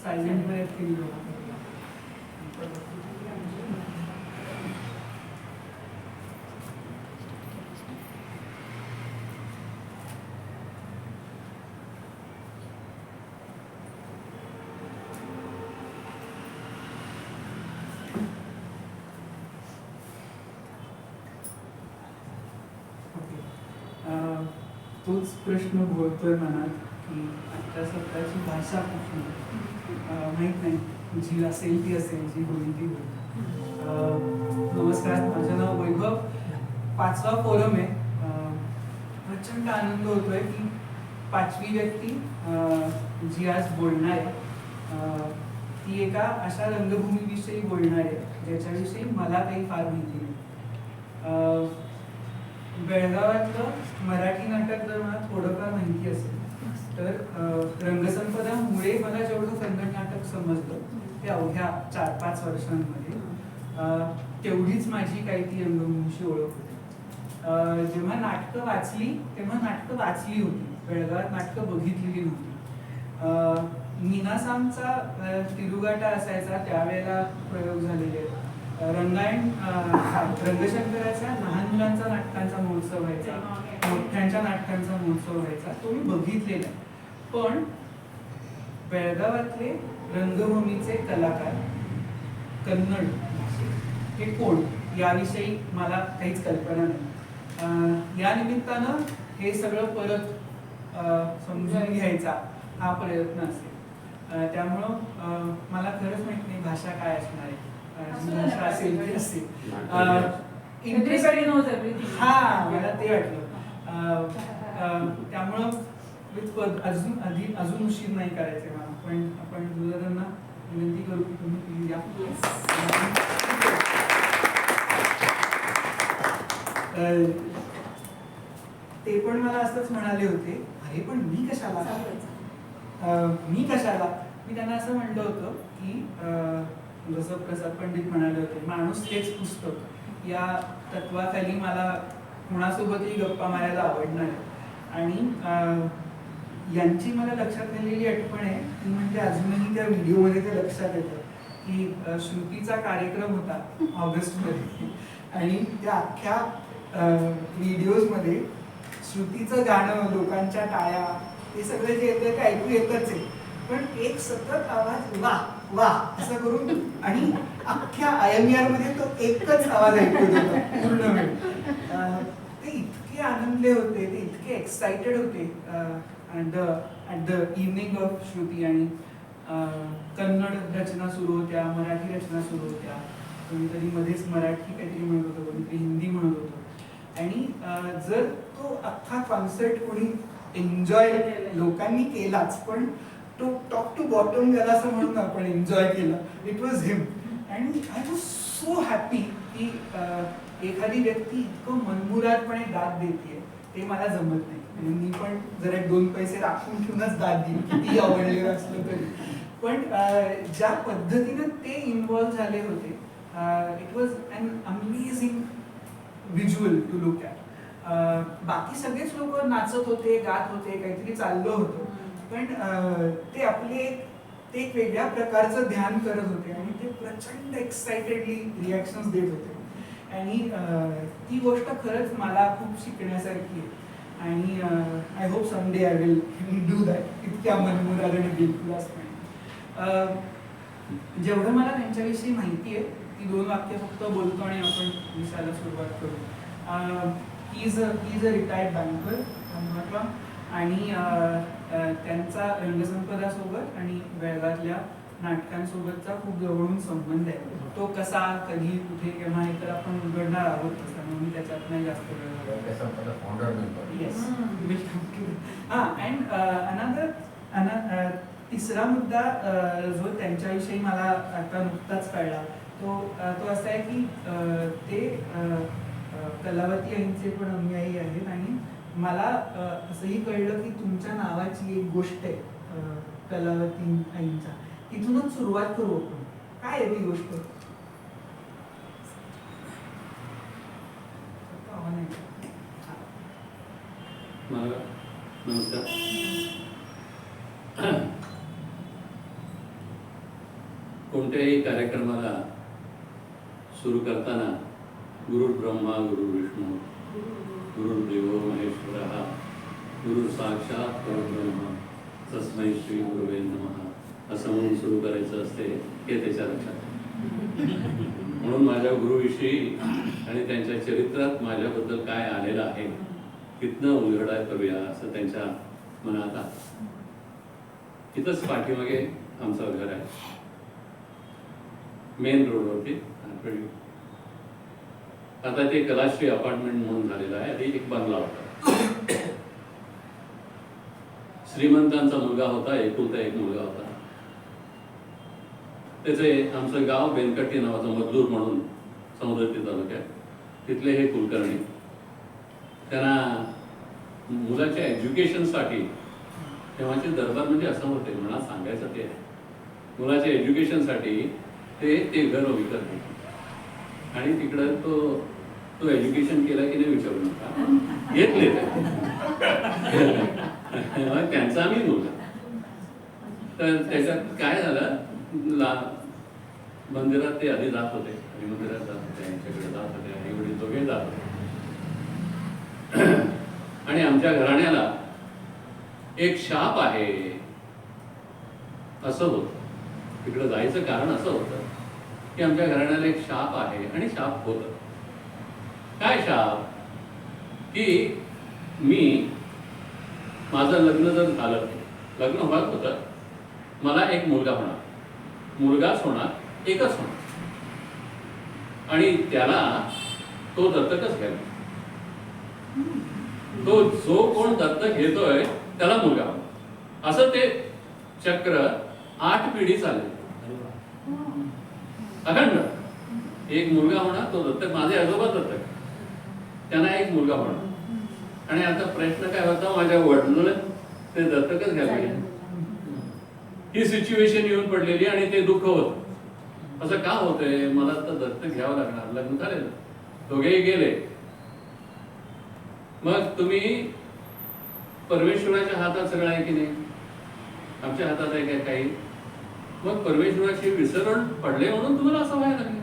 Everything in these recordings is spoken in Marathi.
सायलेंट मध्ये केली लोक. तोच प्रश्न घोळतोय मनात की आता स्वतःची भाषा कुठली, माहीत नाही, जी असेल ती असेल, जी होईल ती होईल. नमस्कार, माझं नाव वैभव. 5वा फोरम आहे. प्रचंड आनंद होतोय की 5वी व्यक्ती जी आज बोलणार आहे ती एका अशा रंगभूमीविषयी बोलणार आहे ज्याच्याविषयी मला काही फार माहिती नाही. बेळगावातलं मराठी नाटक जर मला थोडंफार माहिती असेल तर रंगसंपदामुळे मला जेवढं कन्नड नाटक समजलं ते अवघ्या 4-5 वर्षांमध्ये तेवढीच माझी काही ती रंगभूमीशी ओळख होती. जेव्हा नाटकं वाचली तेव्हा नाटकं वाचली होती, बेळगावात नाटकं बघितलेली नव्हती. नीनासामचा तिरुगाटा असायचा त्यावेळेला प्रयोग झालेले आहेत. रंगायण रंगशंकराच्या लहान मुलांचा नाटकांचा महोत्सव व्हायचा, मोठ्यांच्या नाटकांचा महोत्सव व्हायचा, तो मी बघितलेला आहे. पण बेळगावातले रंगभूमीचे कलाकार कन्नड हे कोण याविषयी मला काहीच कल्पना नाही. या निमित्तानं हे सगळं परत समजून घ्यायचा हा प्रयत्न असेल. त्यामुळं मला खरंच माहित नाही भाषा काय असणार आहे, भाषा असेल ती असेल. हा, मला ते वाटलं. त्यामुळं अजून उशीर नाही करायचे मला, पण आपण दुर्योधनांना विनंती करू की तुम्ही प्लीज या. ते पण मला असंच म्हणाले होते, अरे पण मी कशाला. मी त्यांना असं म्हणलं होतं की जसं प्रसाद पंडित म्हणाले होते, माणूस हेच पुस्तक या तत्वाखाली मला कुणासोबतही गप्पा मारायला आवडणार आहे. आणि यांची मला लक्षात राहिलेली आठवण आहे ती म्हणजे अजूनही त्या व्हिडिओमध्ये ते लक्षात येतं की श्रुतीचा कार्यक्रम होता ऑगस्टमध्ये आणि त्या अख्ख्या व्हिडिओजमध्ये श्रुतीचं गाणं, लोकांच्या टाळ्या, हे सगळं जे येतं ते ऐकू येतच आहे, पण एक सतत आवाज वा वा असं करून आणि अख्ख्या IMR मध्ये तो एकच आवाज ऐकू येत होता पूर्ण वेळ. ते इतके आनंदले होते, ते इतके एक्साइटेड होते at the evening of Shruti. आणि कन्नड रचना सुरू होत्या, मराठी रचना सुरू होत्या, कोणीतरी मध्येच मराठी काहीतरी म्हणत होतं, कोणीतरी हिंदी म्हणत होतं. आणि जर तो अख्खा कॉन्सर्ट कोणी एन्जॉय लोकांनी केलाच, पण तो टॉप टू बॉटम गेला असं म्हणून आपण एन्जॉय केला, इट वॉज हिम. आणि आय वॉज सो हॅपी की एखादी व्यक्ती इतकं मनमुरादपणे दाद देते ते मला जमत नाही. म्हणजे मी पण जर 1-2 पैसे राखून ठेवूनच दाद देईन किती आवडलेलं असलं तरी. पण ज्या पद्धतीने ते इन्व्हॉल्व झाले होते, it was an amazing visual to look at. बाकी सगळेच लोक नाचत होते, गात होते, काहीतरी चाललं होतं, पण ते आपले ते एक वेगळ्या प्रकारचं ध्यान करत होते आणि ते प्रचंड एक्साइटेडली रिॲक्शन्स देत होते. आणि ती गोष्ट खरंच मला खूप शिकण्यासारखी आहे. आणि I hope someday I will do that इतक्या मनमुरादाने बिलकुल असं नाही. जेवढं मला त्यांच्याविषयी माहिती आहे ती 2 वाक्य फक्त बोलतो आणि आपण विषयाला सुरुवात करू. ही इज अ रिटायर्ड बँकर आणि त्यांचा रंगसंपदासोबत आणि बेळगावातल्या नाटकांसोबतचा खूप जवळून संबंध आहे. तो कसा, कधी, कुठे, केव्हा हे तर आपण उघडणार आहोत, त्यामुळे मी त्याच्यात नाही जास्त वेळ. अँड तिसरा मुद्दा जो त्यांच्याविषयी मला आता नुकताच कळला तो असा आहे की ते कलावती आईंचे पण अनुयायी आहेत. आणि मला असंही कळलं की तुमच्या नावाची एक गोष्ट आहे कलावती आईंचा, तिथूनच सुरुवात करू आपण. काय आहे ती गोष्ट? नमस्कार. कोणत्याही कार्यक्रमाला सुरू करताना गुरु ब्रह्मा गुरु विष्णू गुरुर्देवो महेश्वरः गुरु साक्षात परब्रह्म तस्मै श्री गुरुवे नमः असं म्हणून सुरू करायचं असते हे त्याच्या लक्षात आहे. म्हणून माझ्या गुरुविषयी आणि त्यांच्या चरित्रात माझ्याबद्दल काय आलेलं आहे तिथनं उलगडा करूया असं त्यांच्या मनात आलं. तिथंच पाठीमागे आमचं घर आहे, मेन रोडवरती. आता ते कलाश्री अपार्टमेंट म्हणून झालेलं आहे. आधी एक बंगला होता. श्रीमंतांचा मुलगा होता, एकुलता एक मुलगा होता. त्याचे आमचं गाव बेनकट्टी नावाचं मजदूर म्हणून समुद्रती तालुक्यात, तिथले हे कुलकर्णी. त्यांना मुलाच्या एज्युकेशनसाठी, तेव्हाचे दरबार म्हणजे असं होते म्हणा सांगायचं ते, मुलाच्या एज्युकेशनसाठी ते घर विकत घेतले. आणि तिकडं तो एज्युकेशन केला की नाही विचारू नका, घेतले त्यांचा आम्ही मुलगा. तर त्याच्यात काय झालं, मंदिरात ते आधी जात होते, मंदिरात जात होते, यांच्याकडे जात होते, आणि वडील दोघे जात होते. आणि आमच्या घराण्याला एक शाप आहे असं होतं. तिकडं जायचं कारण असं होतं की आमच्या घराण्याला एक शाप आहे, आणि शाप होतं. काय शाप? की माझं लग्न जर झालं, लग्न होत होतं, मला एक मुलगा होणार, मुलगाच होणार, एकच होणार, आणि त्याला तो दत्तकच घ्यायला. तो जो कोण दत्तक घेतोय त्याला मुलगा होणार, असं ते चक्र 8 पिढी चालले. अखंड एक मुलगा होणार, तो दत्तक, माझे आजोबा दत्तक, त्यांना एक मुलगा होणार. आणि आता प्रश्न काय होता, माझ्या वडिलांना ते दत्तकच घ्यायला, ही सिच्युएशन येऊन पडलेली, आणि ते दुःख होत. असं का होतंय, मला तर दत्तक घ्यावं लागणार, लग्न झालेलं, दोघेही गेले. मग तुम्ही परमेश्वराच्या हातात सगळं आहे की नाही, आमच्या हातात आहे काय काही. मग परमेश्वराची विसरण पडले म्हणून तुम्हाला असं व्हायला लागलं.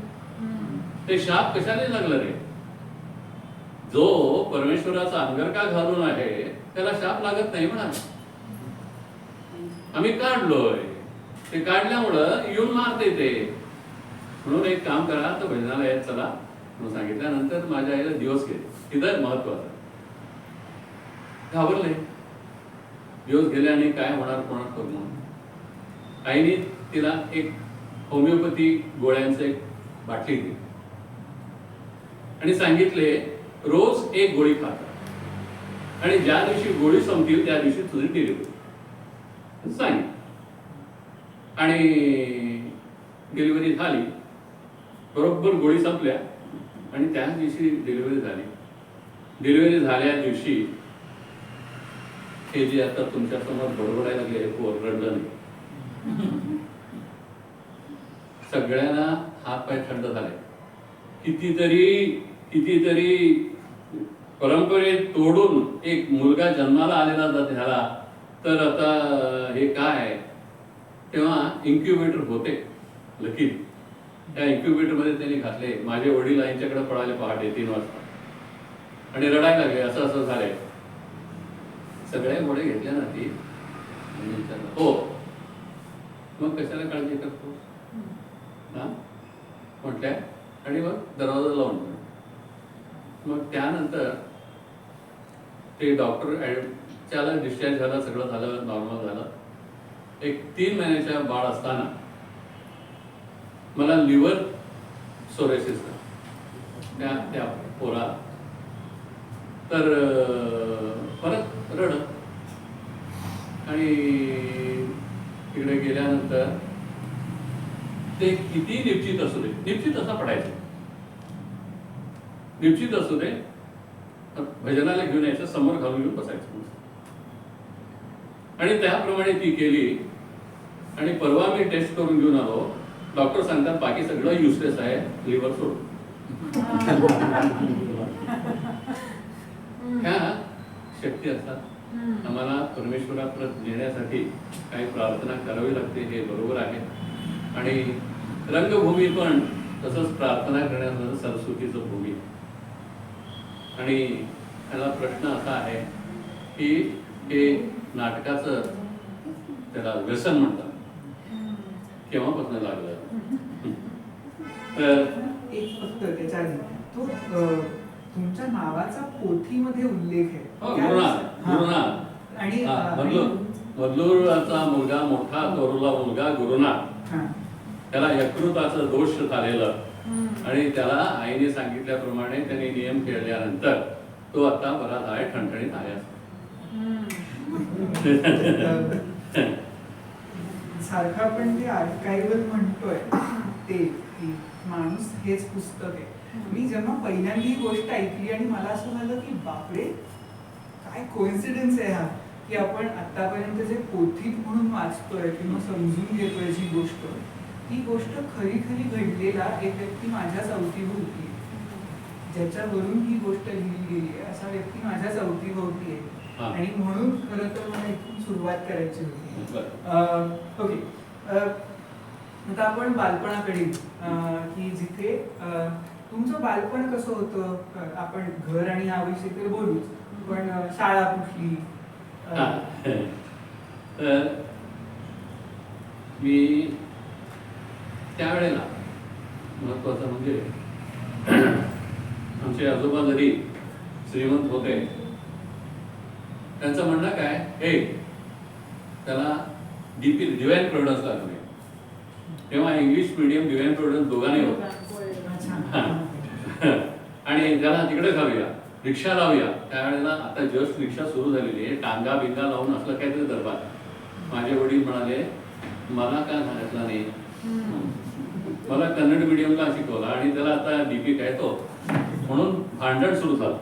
ते शाप कशाने लागलं रे? जो परमेश्वराचा अंगरखा घालून आहे त्याला शाप लागत नाही म्हणा. आम्ही काढलोय, ते काढल्यामुळं येऊन मारते ते. म्हणून एक काम करा, तर भजनालयात चला म्हणून सांगितल्यानंतर माझ्या आईला दिवस गेले. तिथं महत्वाचं, घाबरले. दिवस गेले आणि काय होणार कोणाला करू म्हणून आईने तिला एक होमिओपॅथी गोळ्यांचं एक बाटली दिली आणि सांगितले, रोज एक गोळी खा, आणि ज्या दिवशी गोळी संपतील त्या दिवशी तुझी डिलिव्हरी सांगितलं. आणि डिलिव्हरी झाली, बरोबर गोळी संपल्या, आणि त्याच दिवशी डिलिव्हरी झाली. डिलिव्हरी झाल्या दिवशी हे जे आता तुमच्या समोर बडबडायला लागले, पोर रडलं नाही. सगळ्यांना हात पाय थंड झाले. कितीतरी परंपरेत तोडून एक मुलगा जन्माला आलेला झाला, तर आता हे काय. तेव्हा इन्क्युबेटर होते लकीर, त्या इन्क्युबेटर मध्ये त्यांनी घातले. माझे वडील यांच्याकडे पळाले पहाटे 3 वाजता आणि रडायला लागले, असं असं झालंय. सगळ्या गोळे घेतल्या ना ती, हो मग कशाला काळजी करतो हा म्हटल्या. आणि मग दरवाजा लावून, मग त्यानंतर ते डॉक्टर त्याला डिस्चार्ज झाला, सगळं झालं, नॉर्मल झालं. एक 3 महिन्याच्या बाळ असताना मला लिव्हर सोरेसिस त्या पोरा. तर परत रड, आणि तिकडे गेल्यानंतर ते किती निश्चित असू दे, निश्चित असा पडायचं, निश्चित असू दे, भजनाला घेऊन यायचं, समोर घालून घेऊन बसायचं. आणि त्याप्रमाणे ती केली. आणि परवा मी टेस्ट करून घेऊन आलो, डॉक्टर सांगतात बाकी सगळं युजलेस आहे, लिव्हर सोडून. ह्या शक्ती असतात. आम्हाला परमेश्वराकडे नेण्यासाठी काही प्रार्थना करावी लागते, हे बरोबर आहे. आणि रंगभूमी पण तसंच प्रार्थना करण्याचं सरस्वतीचं भूमी. आणि त्याला प्रश्न असा आहे की हे नाटकाचं त्याला व्यसन म्हणतात, केव्हापासून लागलं? तर एक फक्त त्याच्या आधी तो तुमच्या नावाचा पोथीमध्ये उल्लेख आहे. हो, गुरुनाथ. आणि मल्लूरचा मुलगा मोठा थोरला मुलगा गुरुनाथ, त्याला यकृताचा दोष झालेलं आणि त्याला आईने सांगितल्याप्रमाणे त्याने नियम केल्यानंतर तो आता बराच आहे, ठणठणीत आहे. सारखं आपण ते आर्काइव्हल म्हणतोय ते की माणूस हेच पुस्तक आहे. मी जेव्हा पहिल्यांदा ही गोष्ट ऐकली आणि मला असं झालं की बापरे काय कोइन्सिडन्स आहे हा, की आपण आतापर्यंत जे पोथीत म्हणून वाचतोय किंवा समजून घेतोय जी गोष्ट, ती गोष्ट खरी खरी घडलेला एक व्यक्ती माझ्याच अवतीभोवती आहे, ज्याच्यावरून ही गोष्ट लिहिली गेली आहे असा व्यक्ती माझ्याच अवतीभोवती आहे. आणि म्हणून खरं तर मला इथून सुरुवात करायची होती. ओके, आता आपण बालपणाकडे की जिथे तुमचं बालपण कसं होतं. आपण घर आणि हा विषय तर बोलूच, पण शाळा कुठली? तर मी त्यावेळेला महत्वाचं म्हणजे आमचे आजोबा जरी श्रीमंत होते, त्यांचं म्हणणं काय, हे त्याला डिवाइन प्रोव्हिडन्स लागले. तेव्हा इंग्लिश मीडियम डिवाइन प्रोव्हिडन्स दोघांनी होता. आणि त्याला तिकडे घालूया, रिक्षा लावूया. त्यावेळेला आता जस्ट रिक्षा सुरू झालेली आहे, टांगा बिंगा लावून असलं काहीतरी दरबार. माझे वडील म्हणाले मला काय सांगितलं नाही, मला कन्नड मीडियमला शिकवला आणि त्याला आता डीपी काय तो म्हणून भांडण सुरू झालं.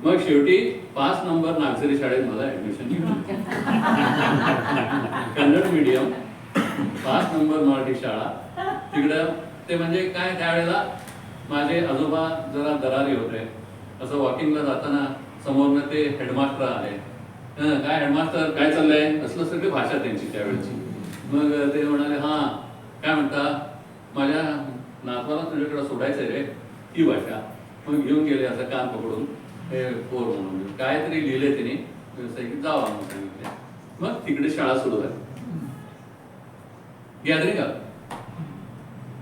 मग शेवटी 5 नंबर नागझरी शाळेत मला ऍडमिशन घेतलं. कन्नड मीडियम 5 नंबर मराठी शाळा तिकडं. ते म्हणजे काय, त्यावेळेला माझे आजोबा जरा दरारी होते. असं वॉकिंगला जाताना समोरनं ते हेडमास्टर आले. काय हेडमास्टर काय चाललंय, असलं सगळी भाषा त्यांची त्यावेळेची. मग ते म्हणाले हा काय म्हणता, माझ्या नातवाला तुझ्याकडे सोडायचंय रे, ती भाषा. मग घेऊन गेले असं कान पकडून, हे पोर म्हणून काहीतरी लिहिले त्यांनी, की जावा म्हणून सांगितले. मग तिकडे शाळा सुरू झाली. गॅदरिंग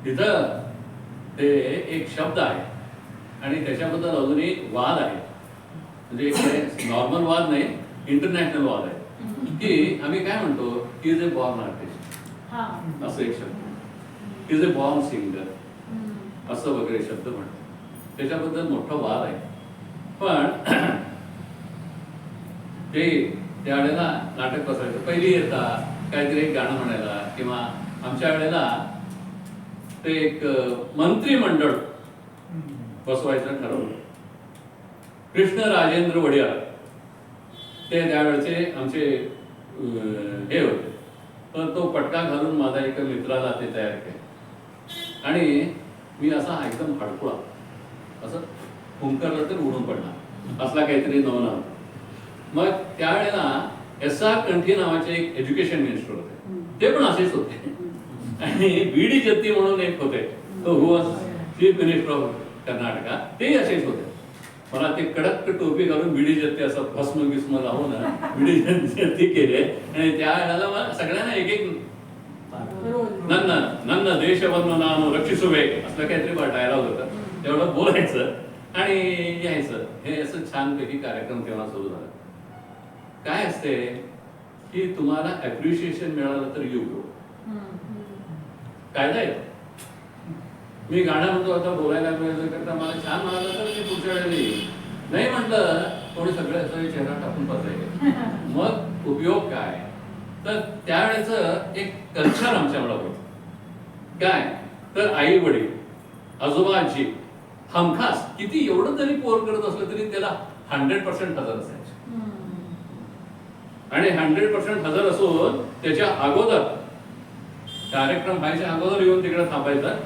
तिथं ते एक शब्द आहे आणि त्याच्याबद्दल अजूनही वाद आहे. म्हणजे नॉर्मल वाद नाही, इंटरनॅशनल वाद आहे. की आम्ही काय म्हणतो, इज ए बॉर्न आर्टिस्ट असं एक शब्द, इज ए बॉर्न सिंगर असं वगैरे शब्द म्हणतो. त्याच्याबद्दल मोठा वाद आहे. पण ते त्यावेळेला नाटक बसायचं, पहिली येता काहीतरी एक गाणं म्हणायला, किंवा आमच्या वेळेला ते एक मंत्रिमंडळ बसवायचं ठरवलं. कृष्ण राजेंद्र वडियार ते त्यावेळेचे आमचे हे होते. तर तो पटका घालून माझा एका मित्राला ते तयार केलं आणि मी असा एकदम हडकुळा असं हुंकरलं तर उडून पडणार असला काहीतरी नवना. मग त्यावेळेला S.R. कंठी नावाचे एक एज्युकेशन मिनिस्टर होते, ते पण असेच होते. आणि B.D. जत्ती म्हणून एक होते, तो who was chief minister of Karnataka, तेही असेच होते. मला ते कडक टोपी घालून B.D. जत्ती असं भस्म गिस्म लावून B.D. जत्ती केले. आणि त्यावेळेला मला सगळ्यांना एक एक नन्न देशवन्न नानो रक्षिसुबेक असलं काहीतरी डायलॉग होता, तेवढं बोलायचं आणि यायचं. हे असं छानपैकी कार्यक्रम तेव्हा सुरू झाला. काय असते की तुम्हाला अप्रिशिएशन मिळालं तर यू गो, कायदा आहे. मी गाणं म्हणतो आता बोलायला करता मला छान म्हणालं तर मी पुढच्या वेळेला येईल, नाही म्हटलं कोणी सगळे असं चेहरा टाकून बसायचे. मग उपयोग काय, तर त्यावेळेचं एक कल्चर आमच्याकडे होतं. काय तर आई वडील आजोबा आजी हमखास किती एवढं जरी पोर करत असलं तरी त्याला 100% हजर असायचे. आणि 100% हजर असून त्याच्या अगोदर कार्यक्रम व्हायच्या अगोदर येऊन तिकडे थांबायचं,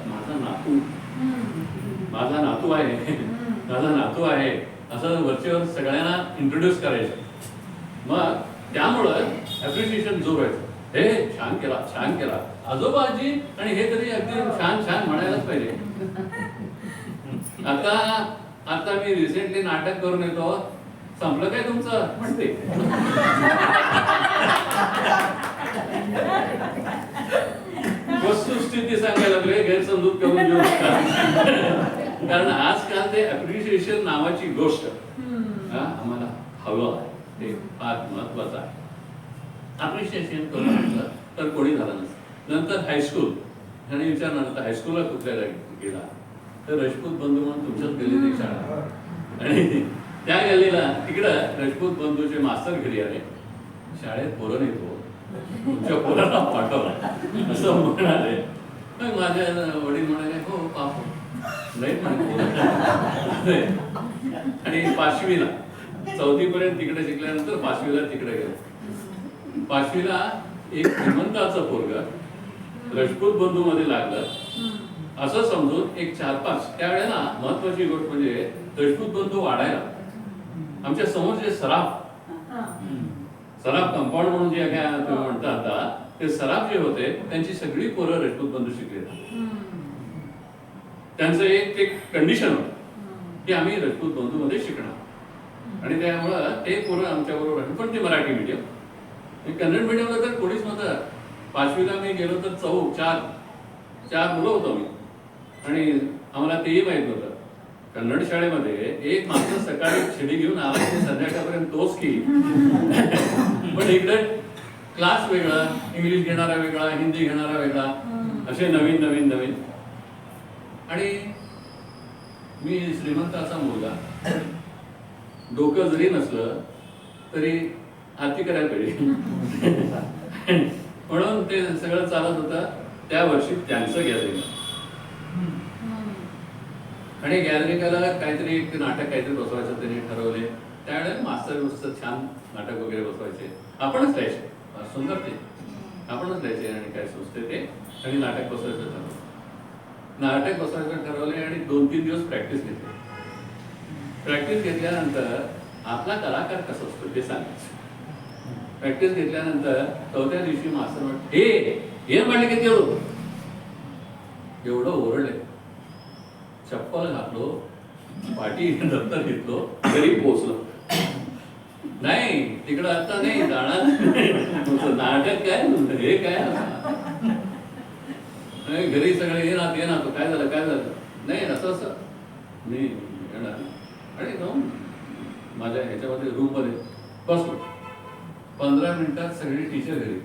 माझा नातू आहे, माझा नातू आहे असं वरचेवर सगळ्यांना इंट्रोड्यूस करायचं. मग त्यामुळं ऍप्रिशिएशन जोर व्हायचं. हे छान केला, छान केला. आजोबा आजी आणि हे तरी अगदी छान छान म्हणायलाच पाहिजे. आता मी रिसेंटली नाटक करून येतो, संपलं काय तुमचं म्हणते. वस्तुस्थिती सांगायला लागले, गैरसमजूत करून घेऊ नका. कारण आजकाल ते अप्रिशिएशन नावाची गोष्ट आम्हाला हवं आहे, ते फार महत्वाचं आहे. अप्रिशिएशन करून म्हटलं तर कोणी झालं नसतं. नंतर हायस्कूल आणि विचारणार तर हायस्कूलला कुठल्या गेला तर राजपूत बंधू म्हणून तुमच्याच गल्लीत एक शाळा, आणि त्या गल्लीला तिकडं राजपूत बंधूचे मास्तर घरी आले, शाळेत पोरं येतो, तुमच्या पोराला पाठवला असं म्हणाले. मग माझ्या वडील म्हणाले, हो पाप नाही म्हणे. आणि 5वीला 4थीपर्यंत तिकडे शिकल्यानंतर 5वीला तिकडे गेलो. 5वीला एक श्रीमंताचं पोरग राजपूत बंधू मध्ये लागलं असं समजून एक 4-5 त्यावेळेला महत्वाची गोष्ट म्हणजे राजपूत बंधू वाढायला आमच्या समोर जे सराफ कंपाऊंड म्हणून जे काय तुम्ही म्हणता आता, ते सराफ जे होते त्यांची सगळी पोरं राजपूत बंधू शिकले. त्यांचं एक कंडिशन होतं की आम्ही राजपूत बंधू मध्ये शिकणार, आणि त्यामुळं ते पोरं आमच्या बरोबर, पण ते मराठी मीडियम. कन्नड मीडियमला तर कोणीच नव्हतं. 5वीला मी गेलो तर 4 मुलं होतो मी, आणि आम्हाला तेही माहित नव्हतं. कन्नड शाळेमध्ये एक मात्र सकाळी शिडी घेऊन आला की संध्याकाळपर्यंत तोच की. पण इकडे क्लास वेगळा, इंग्लिश घेणारा वेगळा, हिंदी घेणारा वेगळा, असे नवीन नवीन नवीन. आणि मी श्रीमंताचा मुलगा, डोकं जरी नसलं तरी आरती करायला पाहिजे. म्हणून ते सगळं चालत होतं. त्या वर्षी त्यांचं गॅदरिंग, आणि गॅदरिंगला काहीतरी एक नाटक काहीतरी बसवायचं त्यांनी ठरवले. त्यावेळेला मास्तर छान नाटक वगैरे बसवायचे, आपणच लिहायचे, सुंदर ते आपणच लिहायचे आणि काय सुचते ते, आणि नाटक बसवायचं ठरवलं. नाटक बसवायचं ठरवले आणि 2-3 दिवस प्रॅक्टिस घेतली. प्रॅक्टिस घेतल्यानंतर आपला कलाकार कसा असतो ते सांगायचं. प्रॅक्टिस घेतल्यानंतर 4थ्या दिवशी मास्तर म्हणते, हे म्हणले की एवढं ओरडले, चप्पल घातलो, पाठी दप्तर घेतलो, घरी पोचलो. नाही तिकडं आता नाही जाणार, नाटक काय हे काय, घरी सगळे ये ना तो काय झालं नाही असं मी येणार. आणि जाऊन माझ्या ह्याच्यामध्ये रूम मध्ये बसलो. 15 मिनिटात सगळी टीचर घरी.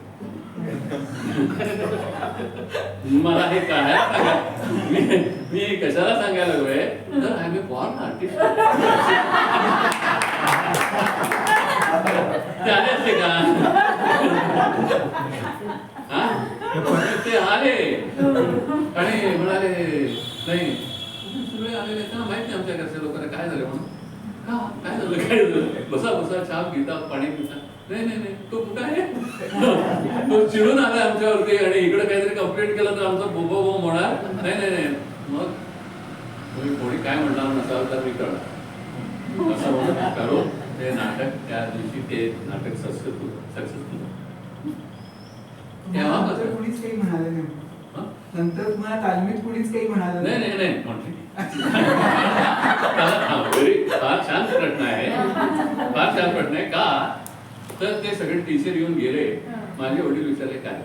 मला हे काय सांगा, मी कशाला सांगायला लागलोय तर I am a born artist. ते आले असते का, ते आले आणि म्हणाले नाही सगळे आलेले त्यांना माहिती नाही आमच्या घरच्या लोकांना काय झालं म्हणून. काय झालं बसा छाप घेता, पाणी पिता. नाही तो कुठं आहे, तो चिडून आला आमच्यावरती, आणि इकडे काहीतरी कंप्लेंट केलं तर आमचा बोबो होणार. नाही मग तुम्ही कोणी काय म्हणणार नसाल तर मी कळणार असं म्हणून करून ते नाटक त्या दिवशी ते नाटक सक्सेसफुल. तेव्हा कसं कुणीच काही म्हणाले नाही नंतर तुम्हाला तालमीत कुणीच काही म्हणालं नाही म्हटलं. फार छान प्रश्न आहे का तर ते सगळे टीचर येऊन गेले. माझे वडील विचारले काय,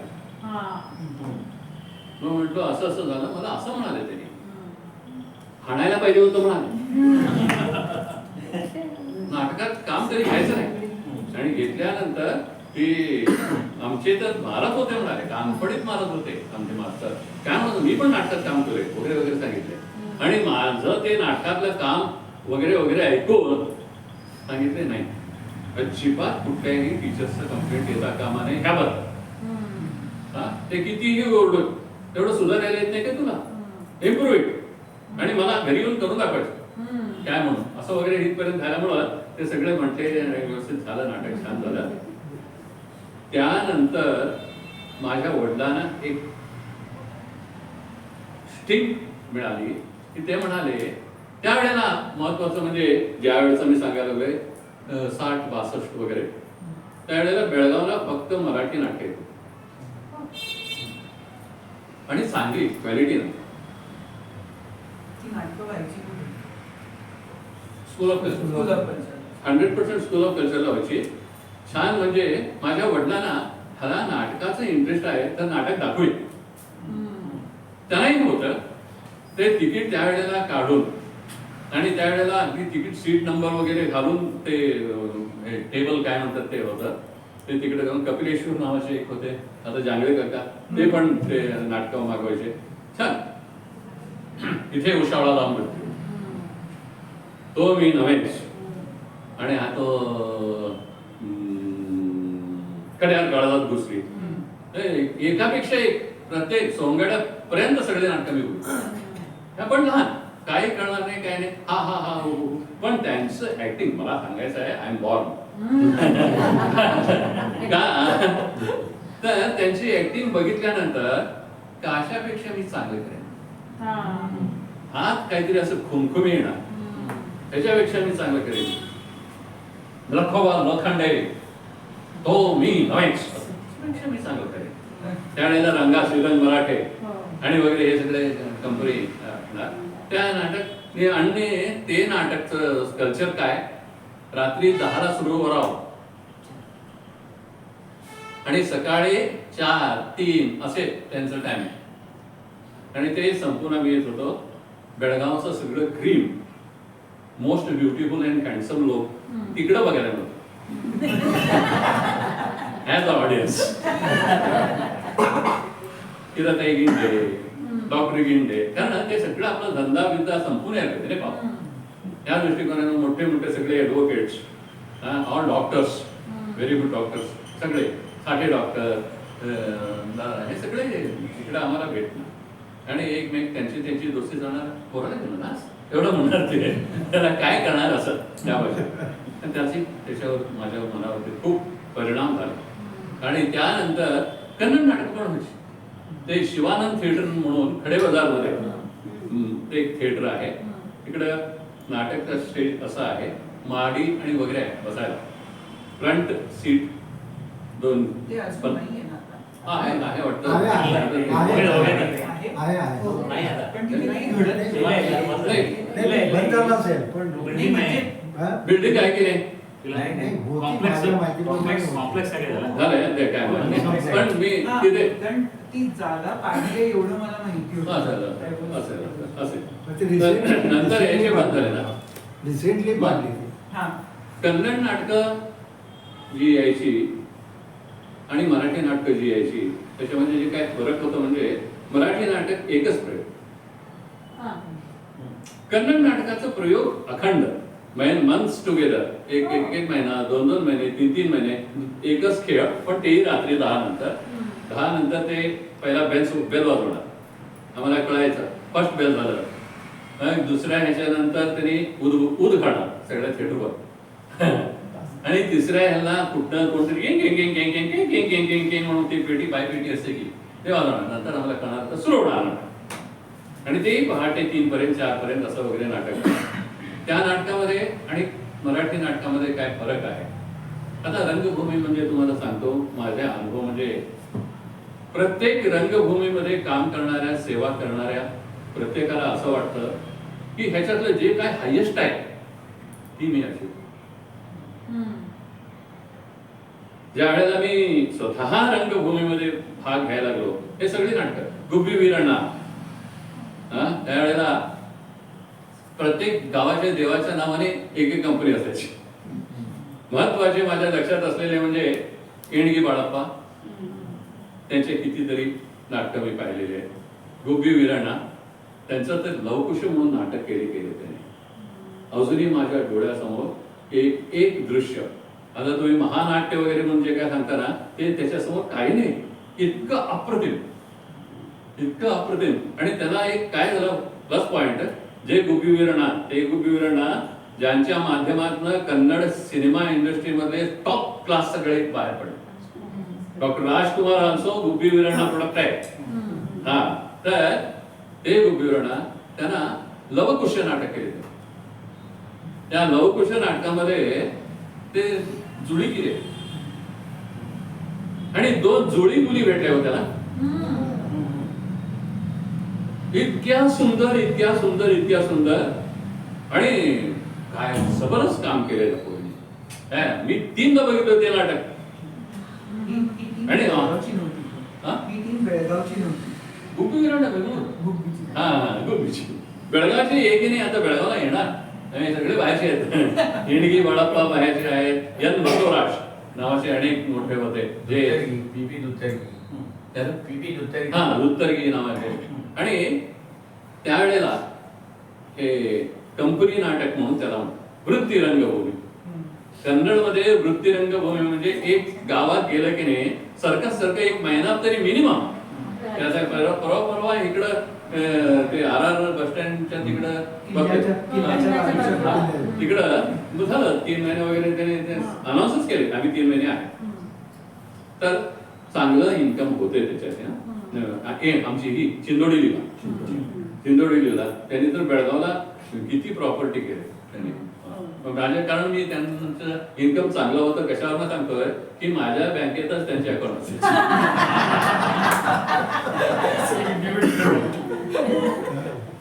मग म्हटलं असं झालं, मला असं म्हणाले त्यांनी, हाणायला पाहिजे होतं म्हणाले. नाटकात काम तरी घ्यायचं नाही, आणि घेतल्यानंतर ते आमचे तर मारत होते म्हणाले, कानफडीत मारत होते आमचे मास्तर. काय म्हणतो मी पण नाटकात काम केलंय वगैरे सांगितले, आणि माझं ते नाटकातलं काम वगैरे ऐकून सांगितले नाही अजिबात कुठल्याही टीचर्सचं कंप्लेंट येता कामा नये ह्याबद्दल. ते कितीही ओरडून तेवढं सुधारायला येत नाही का तुला, इम्प्रूव्ह इट, आणि मला घरी येऊन करून दाखवायचं काय म्हणून असं वगैरे इथपर्यंत झाल्यामुळं ते सगळे म्हटले व्यवस्थित झालं, नाटक छान झालं. त्यानंतर माझ्या वडिलांना एक स्टिक मिळाली की ते म्हणाले, त्यावेळेला महत्वाचं म्हणजे ज्या वेळेचं मी सांगायला लागलोय 60-62 वगैरे, त्यावेळेला बेळगावला फक्त मराठी नाट्य येतं. आणि चांगली क्वालिटी नव्हती. ती नाटकं व्हायची school of culture, school of culture. 100% school of कल्चरला व्हायची. छान, म्हणजे माझ्या वडिलांना ह्याला नाटकाचा इंटरेस्ट आहे तर नाटक दाखवूया. त्यांनाही होतं. ते तिकीट त्यावेळेला काढून आणि त्यावेळेला अगदी तिकीट सीट नंबर वगैरे घालून ते टेबल काय म्हणतात ते होतं, ते तिकडे जाऊन कपिलेश्वर नावाचे एक होते, आता जांगळे काका, ते पण ते नाटकं मागवायचे. छान. इथे उशाळा लावून भेटतो, तो मी नव्हेच, आणि हा तो कड्यार काळात घुसली. एकापेक्षा एक प्रत्येक सोंगाड्यापर्यंत सगळे नाटकं मी बोलतो. पण लहान, काही कळणार नाही, काही नाही, हा हा हा हो हो. पण त्यांचं ऍक्टिंग मला सांगायचं आहे, आय एम बॉर्न. का तर त्यांची ऍक्टिंग बघितल्यानंतर काशापेक्षा मी चांगलं करेन, हात काहीतरी असं खुमखुमी येणार, त्याच्यापेक्षा मी चांगलं करेन. लखोबा लोखंडे तो मी नव्हेच, त्यापेक्षा मी चांगलं करेन. त्यावेळेला रंगा श्रीरंग मराठे आणि वगैरे हे सगळे कंपनी त्या नाटक. आणि ते नाटकचं कल्चर काय, रात्री 10ला सुरू करावं आणि सकाळी 4, 3 असे त्यांचं टाइम. आणि ते संपूर्ण मी येत होतो. बेळगावचं सगळं cream, most beautiful and handsome लोक तिकडं बघायला मिळतो ॲज अ ऑडियन्स. किराताई गिंडे, डॉक्टर गिंडे, कारण ते सगळं आपला धंदा बिंदा संपून यायला रे बाप. त्या दृष्टिकोनाने मोठे मोठे सगळे advocates, all doctors, very good doctors, सगळे साठे डॉक्टर, हे सगळे तिकडे आम्हाला भेटणार. आणि एकमेक त्यांची दोस्ती जाणार, पोराला गेलं ना एवढं म्हणणार ते, त्याला काय करणार असं त्या भाषेत. त्याची त्याच्यावर माझ्या मनावरती खूप परिणाम झाला. आणि त्यानंतर कन्नड नाटक पण व्हायची. ते शिवानंद थिएटर म्हणून खडे बाजारमध्ये ते एक थिएटर आहे. तिकडं नाटकचा स्टेज असा आहे, माडी आणि वगैरे आहे बसायला, फ्रंट सीट 2 आहे वाटतं. बिल्डिंग आहे की नाही झालंय ते काय, पण मी तिथे ती जागा पाहिजे एवढं मला माहिती होतं. असेल नंतर याचे बंद झाले ना रिसेंटली बांधली. कन्नड नाटकं जी यायची आणि मराठी नाटकं जी यायची त्याच्यामध्ये जे काय फरक होतं म्हणजे मराठी नाटक एकच प्रयोग, कन्नड नाटकाचा प्रयोग अखंड, मंथ्स टुगेदर, एक महिना, 2 महिने, 3 महिने एकच खेळ. पण तेही रात्री 10 नंतर ते पहिला बेल वाजवणार, आम्हाला कळायचं फर्स्ट बेल झालं. दुसऱ्या ह्याच्यानंतर त्यांनी उद खाणार सगळ्या थिएटरवर. आणि तिसऱ्या ह्याला कुठं कोणतरी म्हणून ती पेटी बाय पेटी असते की ते वाजवणार. नंतर आम्हाला कळणार तर सुरू होणार. आणि ते पहाटे 3 पर्यंत 4 पर्यंत असं वगैरे नाटक. त्या नाटकामध्ये आणि मराठी नाटकामध्ये काय फरक आहे. आता रंगभूमी म्हणजे तुम्हाला सांगतो माझ्या अनुभव म्हणजे प्रत्येक रंगभूमीमध्ये काम करणाऱ्या, सेवा करणाऱ्या प्रत्येकाला असं वाटतं की ह्याच्यातलं जे काय हायेस्ट आहे ती मी अशी. ज्या वेळेला मी स्वतः रंगभूमीमध्ये भाग घ्यायला लागलो, हे सगळी नाटकं गुब्बी वीरण्णा, त्यावेळेला प्रत्येक गावाच्या देवाच्या नावाने एक कंपनी असायची. महत्वाचे माझ्या लक्षात असलेले म्हणजे एणगी बाळप्पा, त्यांचे कितीतरी नाटकं मी पाहिलेले आहेत. गुब्बी वीरण्णा, त्यांचं तर लवकुश म्हणून नाटक केले त्याने. अजूनही माझ्या डोळ्यासमोर एक दृश्य. आता तुम्ही महानाट्य वगैरे म्हणून जे काय सांगता ना ते त्याच्यासमोर काही नाही, इतकं अप्रतिम, इतकं अप्रतिम. आणि त्याला एक काय झालं प्लस पॉइंट, जे गुब्बी वीरण्णा ज्यांच्या माध्यमातून कन्नड सिनेमा इंडस्ट्रीमध्ये टॉप क्लास सगळे बाहेर पडले. डॉक्टर राजकुमार आल्सो गुब्बी वीरण्णा प्रोडक्ट आहे. तर ते गुब्बी वीरण्णा त्यांना लवकुश नाटक केले. त्या लवकुश नाटकामध्ये ते जुळी केले आणि 2 जुळी मुली भेटल्या होत्या ना. इतक्या सुंदर इतक्या सुंदर इतक्या सुंदर आणि काय जबरदस्त काम केलेलं पोरीने. मी 3दा बघितलं ते नाटक. आणि बेळगावची नव्हती. हा? ही टीम बेळगावची नव्हती. गुब्बी गिरांडा गुब्बीची. हा गुब्बीची. बेळगावची एक नाही आता बेळगावला येणार. आम्ही सगळे बाहेरचे आहेत. इंडगी वडाप्पा बाहेरचे आहेत. एन बसवराज नावाचे अनेक मोठे होते जे पीपी दुत्तरगी. हा उत्तरगी नावाचे. आणि त्यावेळेला हे कंपनी नाटक म्हणून त्याला म्हणतात वृत्ती रंगभूमी. कन्नडमध्ये वृत्ती रंगभूमी म्हणजे एक गावात गेलं की नाही सर्कस सारखं एक महिना तरी मिनिमम. त्याचा परवा इकडं ते RR बस स्टँडच्या तिकडं तिकडं झालं 3 महिने वगैरे त्याने अनाऊन्सच केले आम्ही 3 महिने आहे. तर चांगलं इन्कम होते त्याच्यात. आमची ही चिंदोडी लिला त्यांनी तर बेळगावला किती प्रॉपर्टी केली त्यांनी. माझ्या कारण मी त्यांचं इन्कम चांगलं होतं कशावर सांगतोय की माझ्या बँकेतच त्यांचे अकाउंट असेल.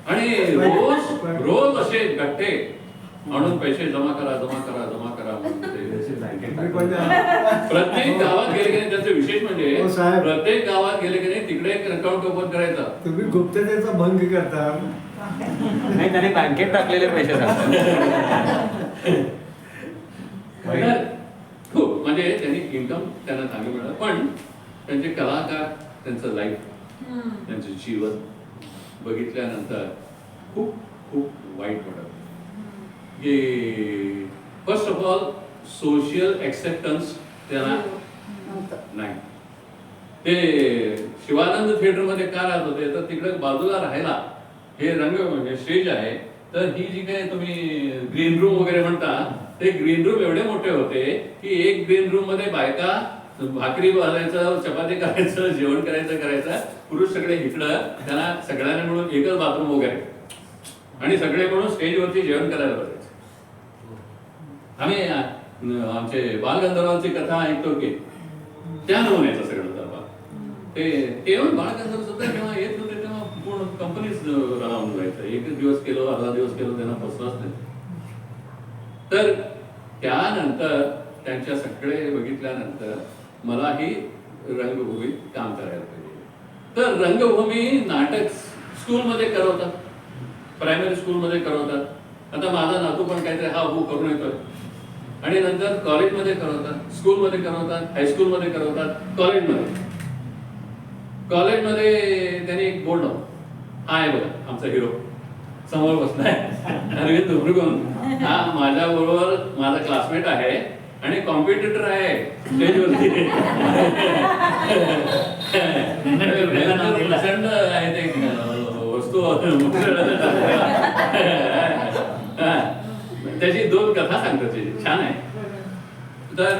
आणि रोज रोज असे गठ्ठे आणून पैसे जमा करा म्हणून प्रत्येक गावात गेले की नाही. त्याचं विशेष म्हणजे प्रत्येक गावात गेले की नाही तिकडे एक अकाउंट ओपन करायचं. तुम्ही गुप्ततेचा भंग करता. नाही त्याने बँकेत टाकलेले पैसे सांगतात. खूप म्हणजे त्यांनी इन्कम त्यांना चांगलं मिळालं. पण त्यांचे कलाकार त्यांचं लाईफ त्यांचं जीवन बघितल्यानंतर खूप खूप वाईट वाटत की first of all social acceptance त्यांना नाही. ते शिवानंद थिएटरमध्ये का राहत होते तर तिकडे बाजूला राहायला हे रंग म्हणजे स्टेज आहे. तर ही जी काही तुम्ही ग्रीन रूम वगैरे म्हणता ते ग्रीन रूम एवढे मोठे होते की एक ग्रीन रूम मध्ये बायका भाकरी भाजायचं चपाती करायचं जेवण करायचं पुरुष सगळे इकडं त्यांना सगळ्यांना मिळून एकच बाथरूम वगैरे आणि सगळे मिळून स्टेजवरती जेवण करायला बसायचं. आम्ही आमचे बालगंधर्वांची कथा ऐकतो की त्या नमुन्याचं सगळं दरबार ते बालगंधर्व सुद्धा जेव्हा येत होते तेव्हा पूर्ण कंपनीच राहून जायचं. एकच दिवस केलो अर्धा दिवस केलो त्यांना फसलाच नाही. तर त्यानंतर त्यांच्या सगळे बघितल्यानंतर मलाही रंगभूमीत काम करायला पाहिजे. तर रंगभूमी नाटक स्कूलमध्ये करवतात, प्रायमरी स्कूलमध्ये करवतात. आता माझा नातू पण काहीतरी हा करून येतोय. आणि नंतर कॉलेजमध्ये करवतात, स्कूलमध्ये करवतात, हायस्कूलमध्ये करवतात, कॉलेजमध्ये त्यांनी एक बोर्ड हा आहे बघा आमचा हिरो समोर बसलाय अरविंद उमरगोन. हा माझ्या बरोबर माझा क्लासमेट आहे आणि कॉम्पिटिटर आहे स्टेजवरती. प्रचंड आहे ते वस्तू त्याची 2 कथा सांगतो त्याची छान आहे. तर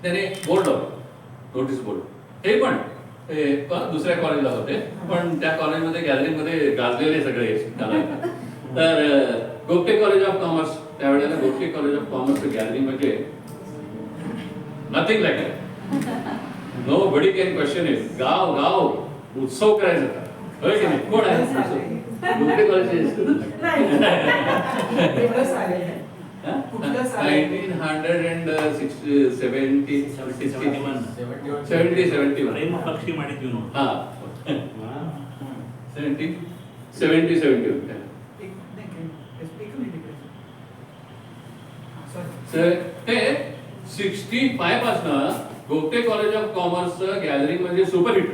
त्याने बोर्ड नोटीस बोर्ड हे पण दुसऱ्या कॉलेजला होते पण त्या कॉलेजमध्ये गॅदरिंग मध्ये गाजलेले सगळे. तर गोगटे कॉलेज ऑफ कॉमर्स त्यावेळेला Gogate college of commerce gathering म्हणजे nothing like nobody can question it. गाव उत्सव करायचा होय की नाही. कोण आहे गोगटे कॉलेज 65 पासून Gogate college of commerce gathering म्हणजे सुपरहिट.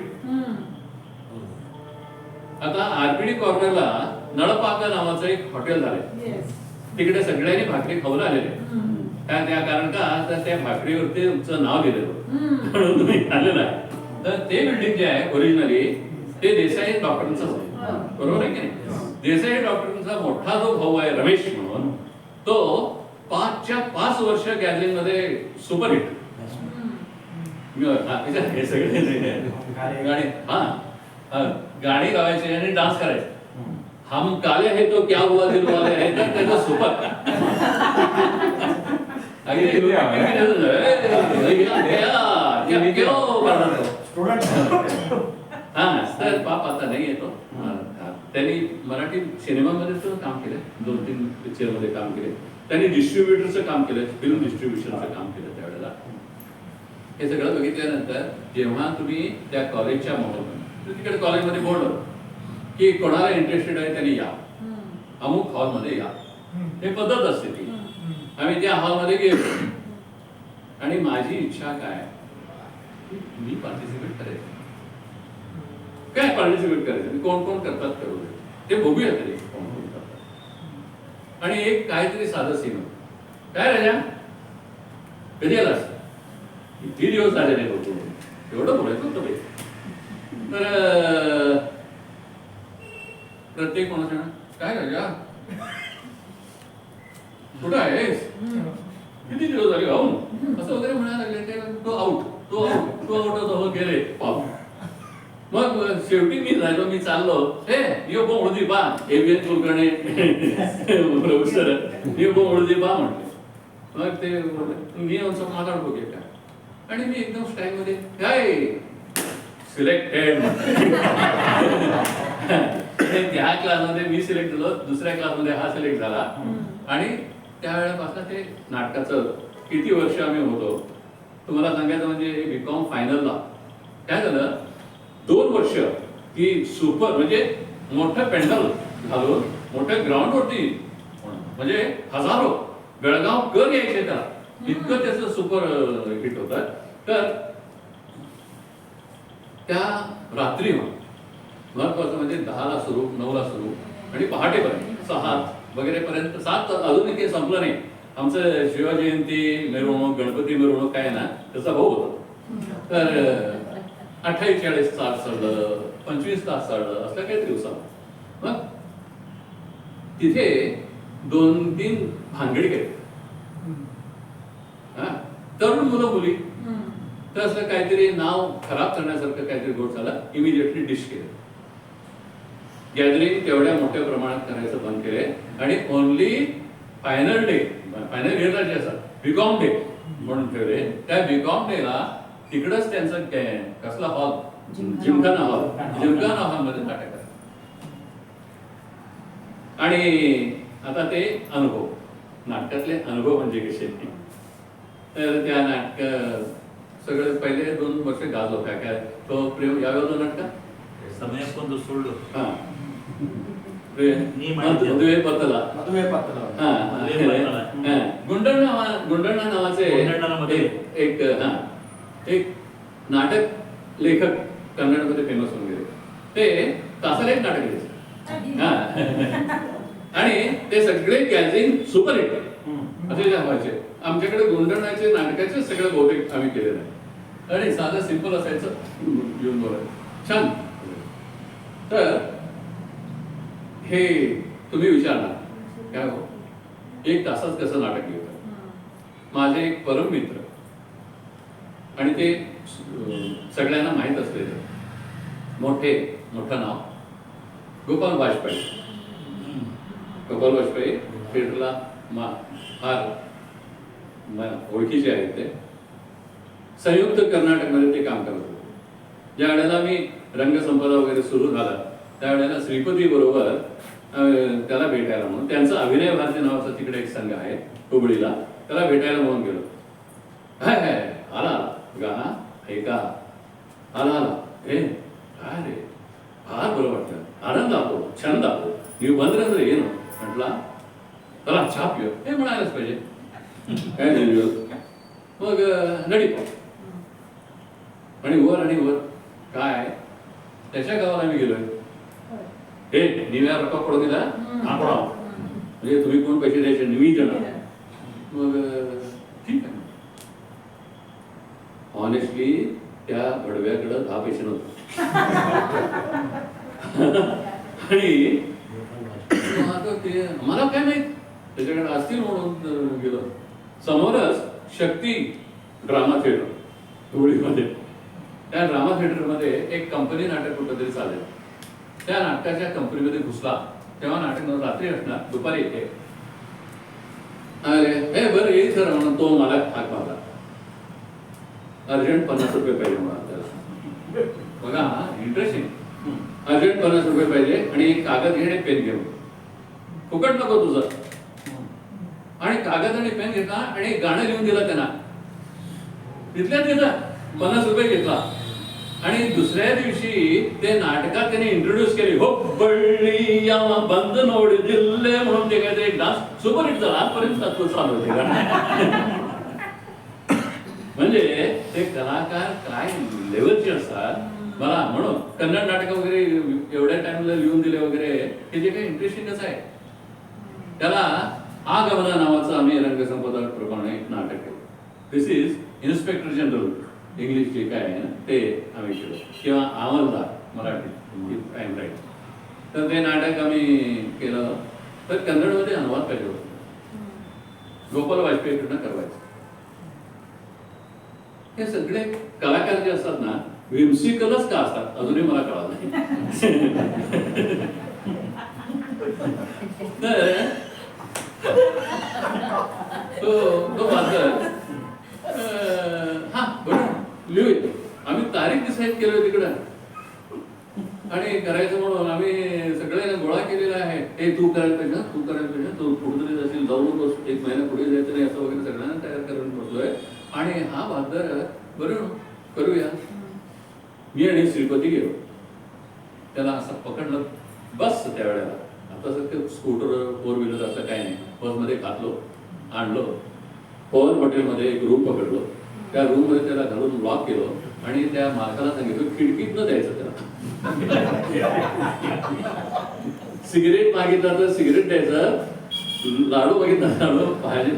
आता आरपीडी कॉर्नरला नळपाका नावाचं एक हॉटेल झालंय. तिकडे सगळ्यांनी भाकरी खाऊन आलेले. त्या कारण का तर त्या भाकरीवरती तुमचं नाव दिलेलं म्हणून तुम्ही आलेलं आहे. तर ते बिल्डिंग जे आहे ओरिजिनली ते देसाई डॉक्टरांचं आहे. बरोबर आहे की नाही. देसाई डॉक्टरांचा मोठा जो भाऊ आहे रमेश म्हणून तो 5 वर्ष गॅदरिंग मध्ये सुपरहिट. हे सगळे गाणी गाणी गावायचे आणि डान्स करायचे. हम काले है तो क्या हुआ दिल वाले है तर त्याचं सुपर. पाप आता नाही येतो त्यांनी मराठी सिनेमामध्ये सुद्धा काम केलं, 2-3 पिक्चरमध्ये काम केले. त्यांनी डिस्ट्रीब्युटरचं काम केलं, फिल्म डिस्ट्रीब्युशनचं काम केलं त्यावेळेला. हे सगळं बघितल्यानंतर जेव्हा तुम्ही त्या कॉलेजच्या माहोलमध्ये, तिकडे कॉलेजमध्ये बोललो की कोणाला इंटरेस्टेड आहे त्यांनी या, अमुक हॉलमध्ये या, हे पद्धत असते ती. आम्ही त्या हॉलमध्ये गेलो आणि माझी इच्छा काय, मी पार्टिसिपेट करायचं. काय पार्टिसिपेट करायचं, मी कोण कोण करतात करू दे, ते बघूया तरी कोण कोण करतात. आणि एक काहीतरी साधं सीन, काय राजा कधी आलास, किती दिवस झाले नाही बघू, एवढं बोलायचं होतं बाई. तर प्रत्येक माणूस काय राजा कुठं आहेस, किती दिवस झाले भाऊ, असं वगैरे म्हणायला लागले. ते तो आउट, तो आउट, तो आउट हो गेले पाहू. मग शेवटी मी राहिलो, मी चाललो, हे यो बोंगळदी बा, एव्हीएन कुलकर्णी प्रोफेसर, यो बोंगळदी बा म्हटले. मग ते मी आमचं मागाड बघूया का, आणि मी एकदम स्टाईल मध्ये काय सिलेक्टेड. त्या क्लासमध्ये मी सिलेक्ट झालो, दुसऱ्या क्लासमध्ये हा सिलेक्ट झाला. आणि त्यावेळेपासून ते नाटकाचं किती वर्ष आम्ही होतो तुम्हाला सांगायचं म्हणजे बीकॉम फायनलला काय झालं, 2 वर्ष की सुपर म्हणजे मोठं पेंडल घालून मोठ्या ग्राउंडवरती, म्हणजे हजारो बेळगाव कर यायचे त्याला, इतकं त्याचं सुपर हिट होतं. तर त्या रात्री महत्वाचं म्हणजे 10ला सुरू, 9ला सुरू आणि पहाटेपर्यंत 6 वगैरे पर्यंत, 7 अजूनही काही संपलं नाही. आमचं शिवजयंती मिरवणूक, गणपती मिरवणूक काय ना त्याचा भाऊ होता. तर 28-40 तास चाललं, 25 तास चाललं, असं काहीतरी दिवसात. मग तिथे 2-3 भानगडी केली, तरुण मुलं मुली. तर असं काहीतरी नाव खराब करण्यासारखं काहीतरी गोड झालं, इमिजिएटली डिश केलं. गॅदरिंग तेवढ्या मोठ्या प्रमाणात करायचं बंद केले आणि ओनली फायनल डे, फायनल इयरला जे असतात बीकॉम डे म्हणून ठेवले. त्या बीकॉम डेला तिकडच त्यांचं कसला हॉल, जिमखाना हॉल, जिमखाना हॉलमध्ये नाटक आहे. आणि आता ते अनुभव, नाटकातले अनुभव म्हणजे कसे, तर त्या नाटक सगळे पहिले 2 वर्ष गाजलो. काय काय तो प्रेम यावेळेला नाटक समय पण सोडलो. हा मधुवे पतला, गुंडण्णा नावाचे एक नाटक लेखक कन्नडमध्ये फेमस होऊन गेले. ते तासाला एक नाटक लिहायचे आणि ते सगळे गॅदरिंग सुपरहिट असे जे व्हायचे. आमच्याकडे गुंडण्याचे नाटकाचे सगळे बहुतेक आम्ही केलेलं आहे आणि साधं सिंपल असायचं, येऊन बोलायचं छान. तर हे तुम्ही विचारणार काय हो 1 तासात कसं नाटक लिहितं. माझे एक परम मित्र आणि ते सगळ्यांना माहीत असलेले मोठं नाव गोपाल वाजपेयी. गोपाल वाजपेयी थिएटरला फार ओळखीचे आहेत. ते संयुक्त कर्नाटकमध्ये ते काम करत होते. ज्या वेळेला मी रंगसंपदा वगैरे सुरू झाला त्यावेळेला श्रीपती बरोबर त्याला भेटायला म्हणून, त्यांचा अभिनय भारती नावाचा तिकडे एक संघ आहे हुबळीला, त्याला भेटायला म्हणून गेलो. आला गाणं ऐका, आला हे काय रे, फार बरं वाटलं, आनंद आपो, छंद आपो, ನೀವು ಬಂದ್ರಂದ್ರೆ ಏನು म्हटला, चला चहा पिऊ. हे म्हणायलाच पाहिजे, काय नाही. मग नडीपो आणि वर काय त्याच्या गावाला मी गेलोय. हे निव्या रक्का पडून दिला आपणा, म्हणजे तुम्ही कोण पैसे द्यायचे, निवी देणार. मग ठीक आहे. ऑनेस्टली त्या भडव्याकडं 10 पैसे नव्हते आणि मला काय माहित त्याच्याकडे असतील म्हणून गेलो. समोरच शक्ती ड्रामा थिएटर धुळीमध्ये, त्या ड्रामा थिएटरमध्ये एक कंपनी नाटक कुठं तरी चालेल. त्या नाटकाच्या कंपनीमध्ये घुसला तेव्हा नाटक रात्री असणार, दुपारी येते. अरे हे बरं येईल सर म्हणून तो मला हाक मारला. अर्जंट 50 रुपये पाहिजे मला. बघा इंटरेस्टिंग. अर्जंट 50 रुपये पाहिजे आणि एक कागद घे आणि पेन घेऊन फुकट नको तुझं. आणि कागद आणि पेन घेतला आणि एक गाणं लिहून दिलं त्यांना. तिथल्या तिथं 50 रुपये घेतला आणि दुसऱ्या दिवशी ते नाटकात त्यांनी इंट्रोड्यूस केले. हो बळी या बंद नोड दिल्ले म्हणून ते काय ते एक डान्स सुपरहिट झाला. आजपर्यंत तत्व चालू होते गाणं. म्हणजे ते कलाकार काय लेवलचे असतात. मला म्हणून कन्नड नाटक वगैरे एवढ्या टाइमला लिहून दिले वगैरे हे जे काही इंटरेस्टिंगच आहे. त्याला आगमना नावाचं आम्ही रंगसंपदा प्रमाणे एक नाटक केलं. दिस इज इन्स्पेक्टर जनरल इंग्लिश जे काय आहे ना ते आम्ही केलं किंवा अंमलदार मराठी प्राईम राईट. तर ते नाटक आम्ही केलं. तर कन्नडमध्ये अनुवाद पाहिजे होता. गोपाल वाजपेयीकडनं करवायचं. हे सगळे कलाकार जे असतात ना विम्सिकलच का असतात अजूनही मला कळलं नाही. तर तो वाचक हा बरं लिहू आम्ही तारीख डिसाईड केली तिकडं आणि करायचं म्हणून आम्ही सगळे गोळा केलेला आहे. हे तू करायला पाहिजे तू करायला पाहिजे तू कुठेतरी जाशील जाऊ नकोस 1 महिना पुढे जायचं नाही असं वगैरे सगळ्यांना तयार करून बसलोय. आणि हा वादर बरं करूया. मी आणि श्रीपती गेलो. त्याला असं पकडलं बस त्यावेळेला. आता सध्या स्कूटर 4 व्हीलर असं काही नाही. बसमध्ये घातलो आणलो. पवन हॉटेलमध्ये एक रूम पकडलो. त्या रूममध्ये त्याला घालून लॉक केलं आणि त्या मालकाला सांगितलं खिडकीतनं द्यायचं त्याला. सिगरेट मागितला तर सिगरेट द्यायचं. लाडू मागितला लाडू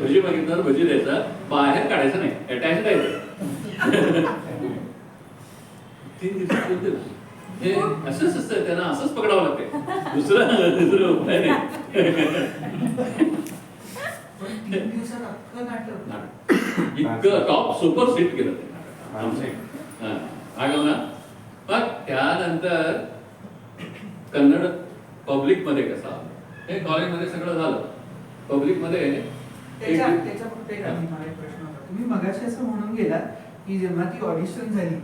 भजी मागितला तर भजी द्यायचा. बाहेर काढायचं नाही. अटॅच द्यायचं. 3 दिवसात हे असंच असतं. त्यांना असंच पकडावं लागते. दुसरं उपाय नाही. 3 दिवसात अख्खं नाटक इतकं टॉप सुपर सीट केलं ते आगमना. मग त्यानंतर कन्नड पब्लिक मध्ये कसा हे कॉलेजमध्ये सगळं झालं. पब्लिक मध्ये त्याच्या फक्त एक मला एक प्रश्न होता. तुम्ही मगाशी असं म्हणून गेलात की जेव्हा ती ऑडिशन झाली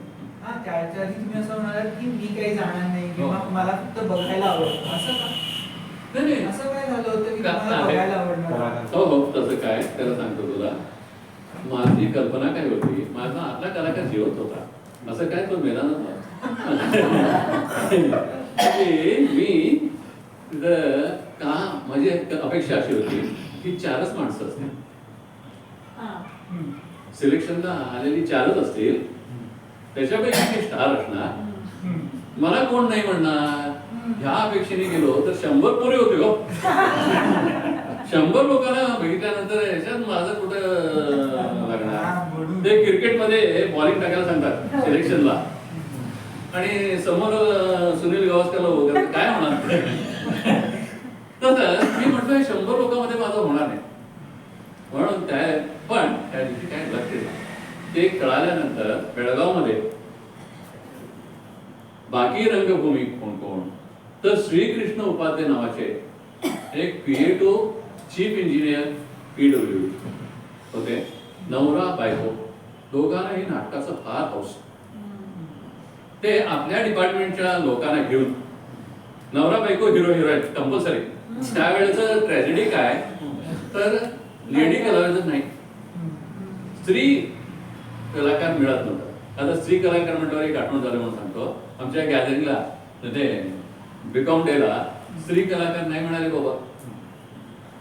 त्याच्या आधी तुम्ही असं म्हणालात की मी काही जाणार नाही किंवा मला फक्त बघायला आवडतं. असं का? नाही असं काय झालं होतं की तुम्हाला बघायला आवडणार? हो हो तसं काय त्याला सांगतो तुला. माझी कल्पना काय होती. माझा आतला कलाकार जिवंत होता. असं काय तो मेला नव्हता. मी का माझी अपेक्षा अशी होती की 4च माणसं असतील. सिलेक्शनला आलेली 4च असतील. त्याच्यापैकी मी स्टार असणार. मला कोण नाही म्हणणार. ह्या अपेक्षेने गेलो तर 100 पुरे होते हो. 100 लोकांना बघितल्यानंतर याच्यात माझं कुठं लागणार. ते क्रिकेटमध्ये बॉलिंग टाकायला सांगतात सिलेक्शनला आणि समोर सुनील गावस्करला वगैरे काय होणार. तसं मी म्हटलं 100 लोकांमध्ये माझं होणार नाही. म्हणून पण त्या दिवशी काय लक्षात ते कळाल्यानंतर बेळगावमध्ये बाकी रंगभूमी कोण कोण तर श्रीकृष्ण उपाध्ये नावाचे एक PA2 चीफ इंजिनियर PWD होते. नवरा बायको दोघांनाही नाटकाचं फार हौस. ते आपल्या डिपार्टमेंटच्या लोकांना घेऊन नवरा बायको हिरो हिरोईन कंपल्सरी. त्यावेळेचं ट्रॅजेडी काय तर लेडी कलाकार नाही स्त्री कलाकार मिळत नव्हता. आता स्त्री कलाकार म्हटल्यावर एक आठवण झालं म्हणून सांगतो. आमच्या गॅदरिंगला ते बीकॉम डेला स्त्री कलाकार नाही मिळाले बाबा.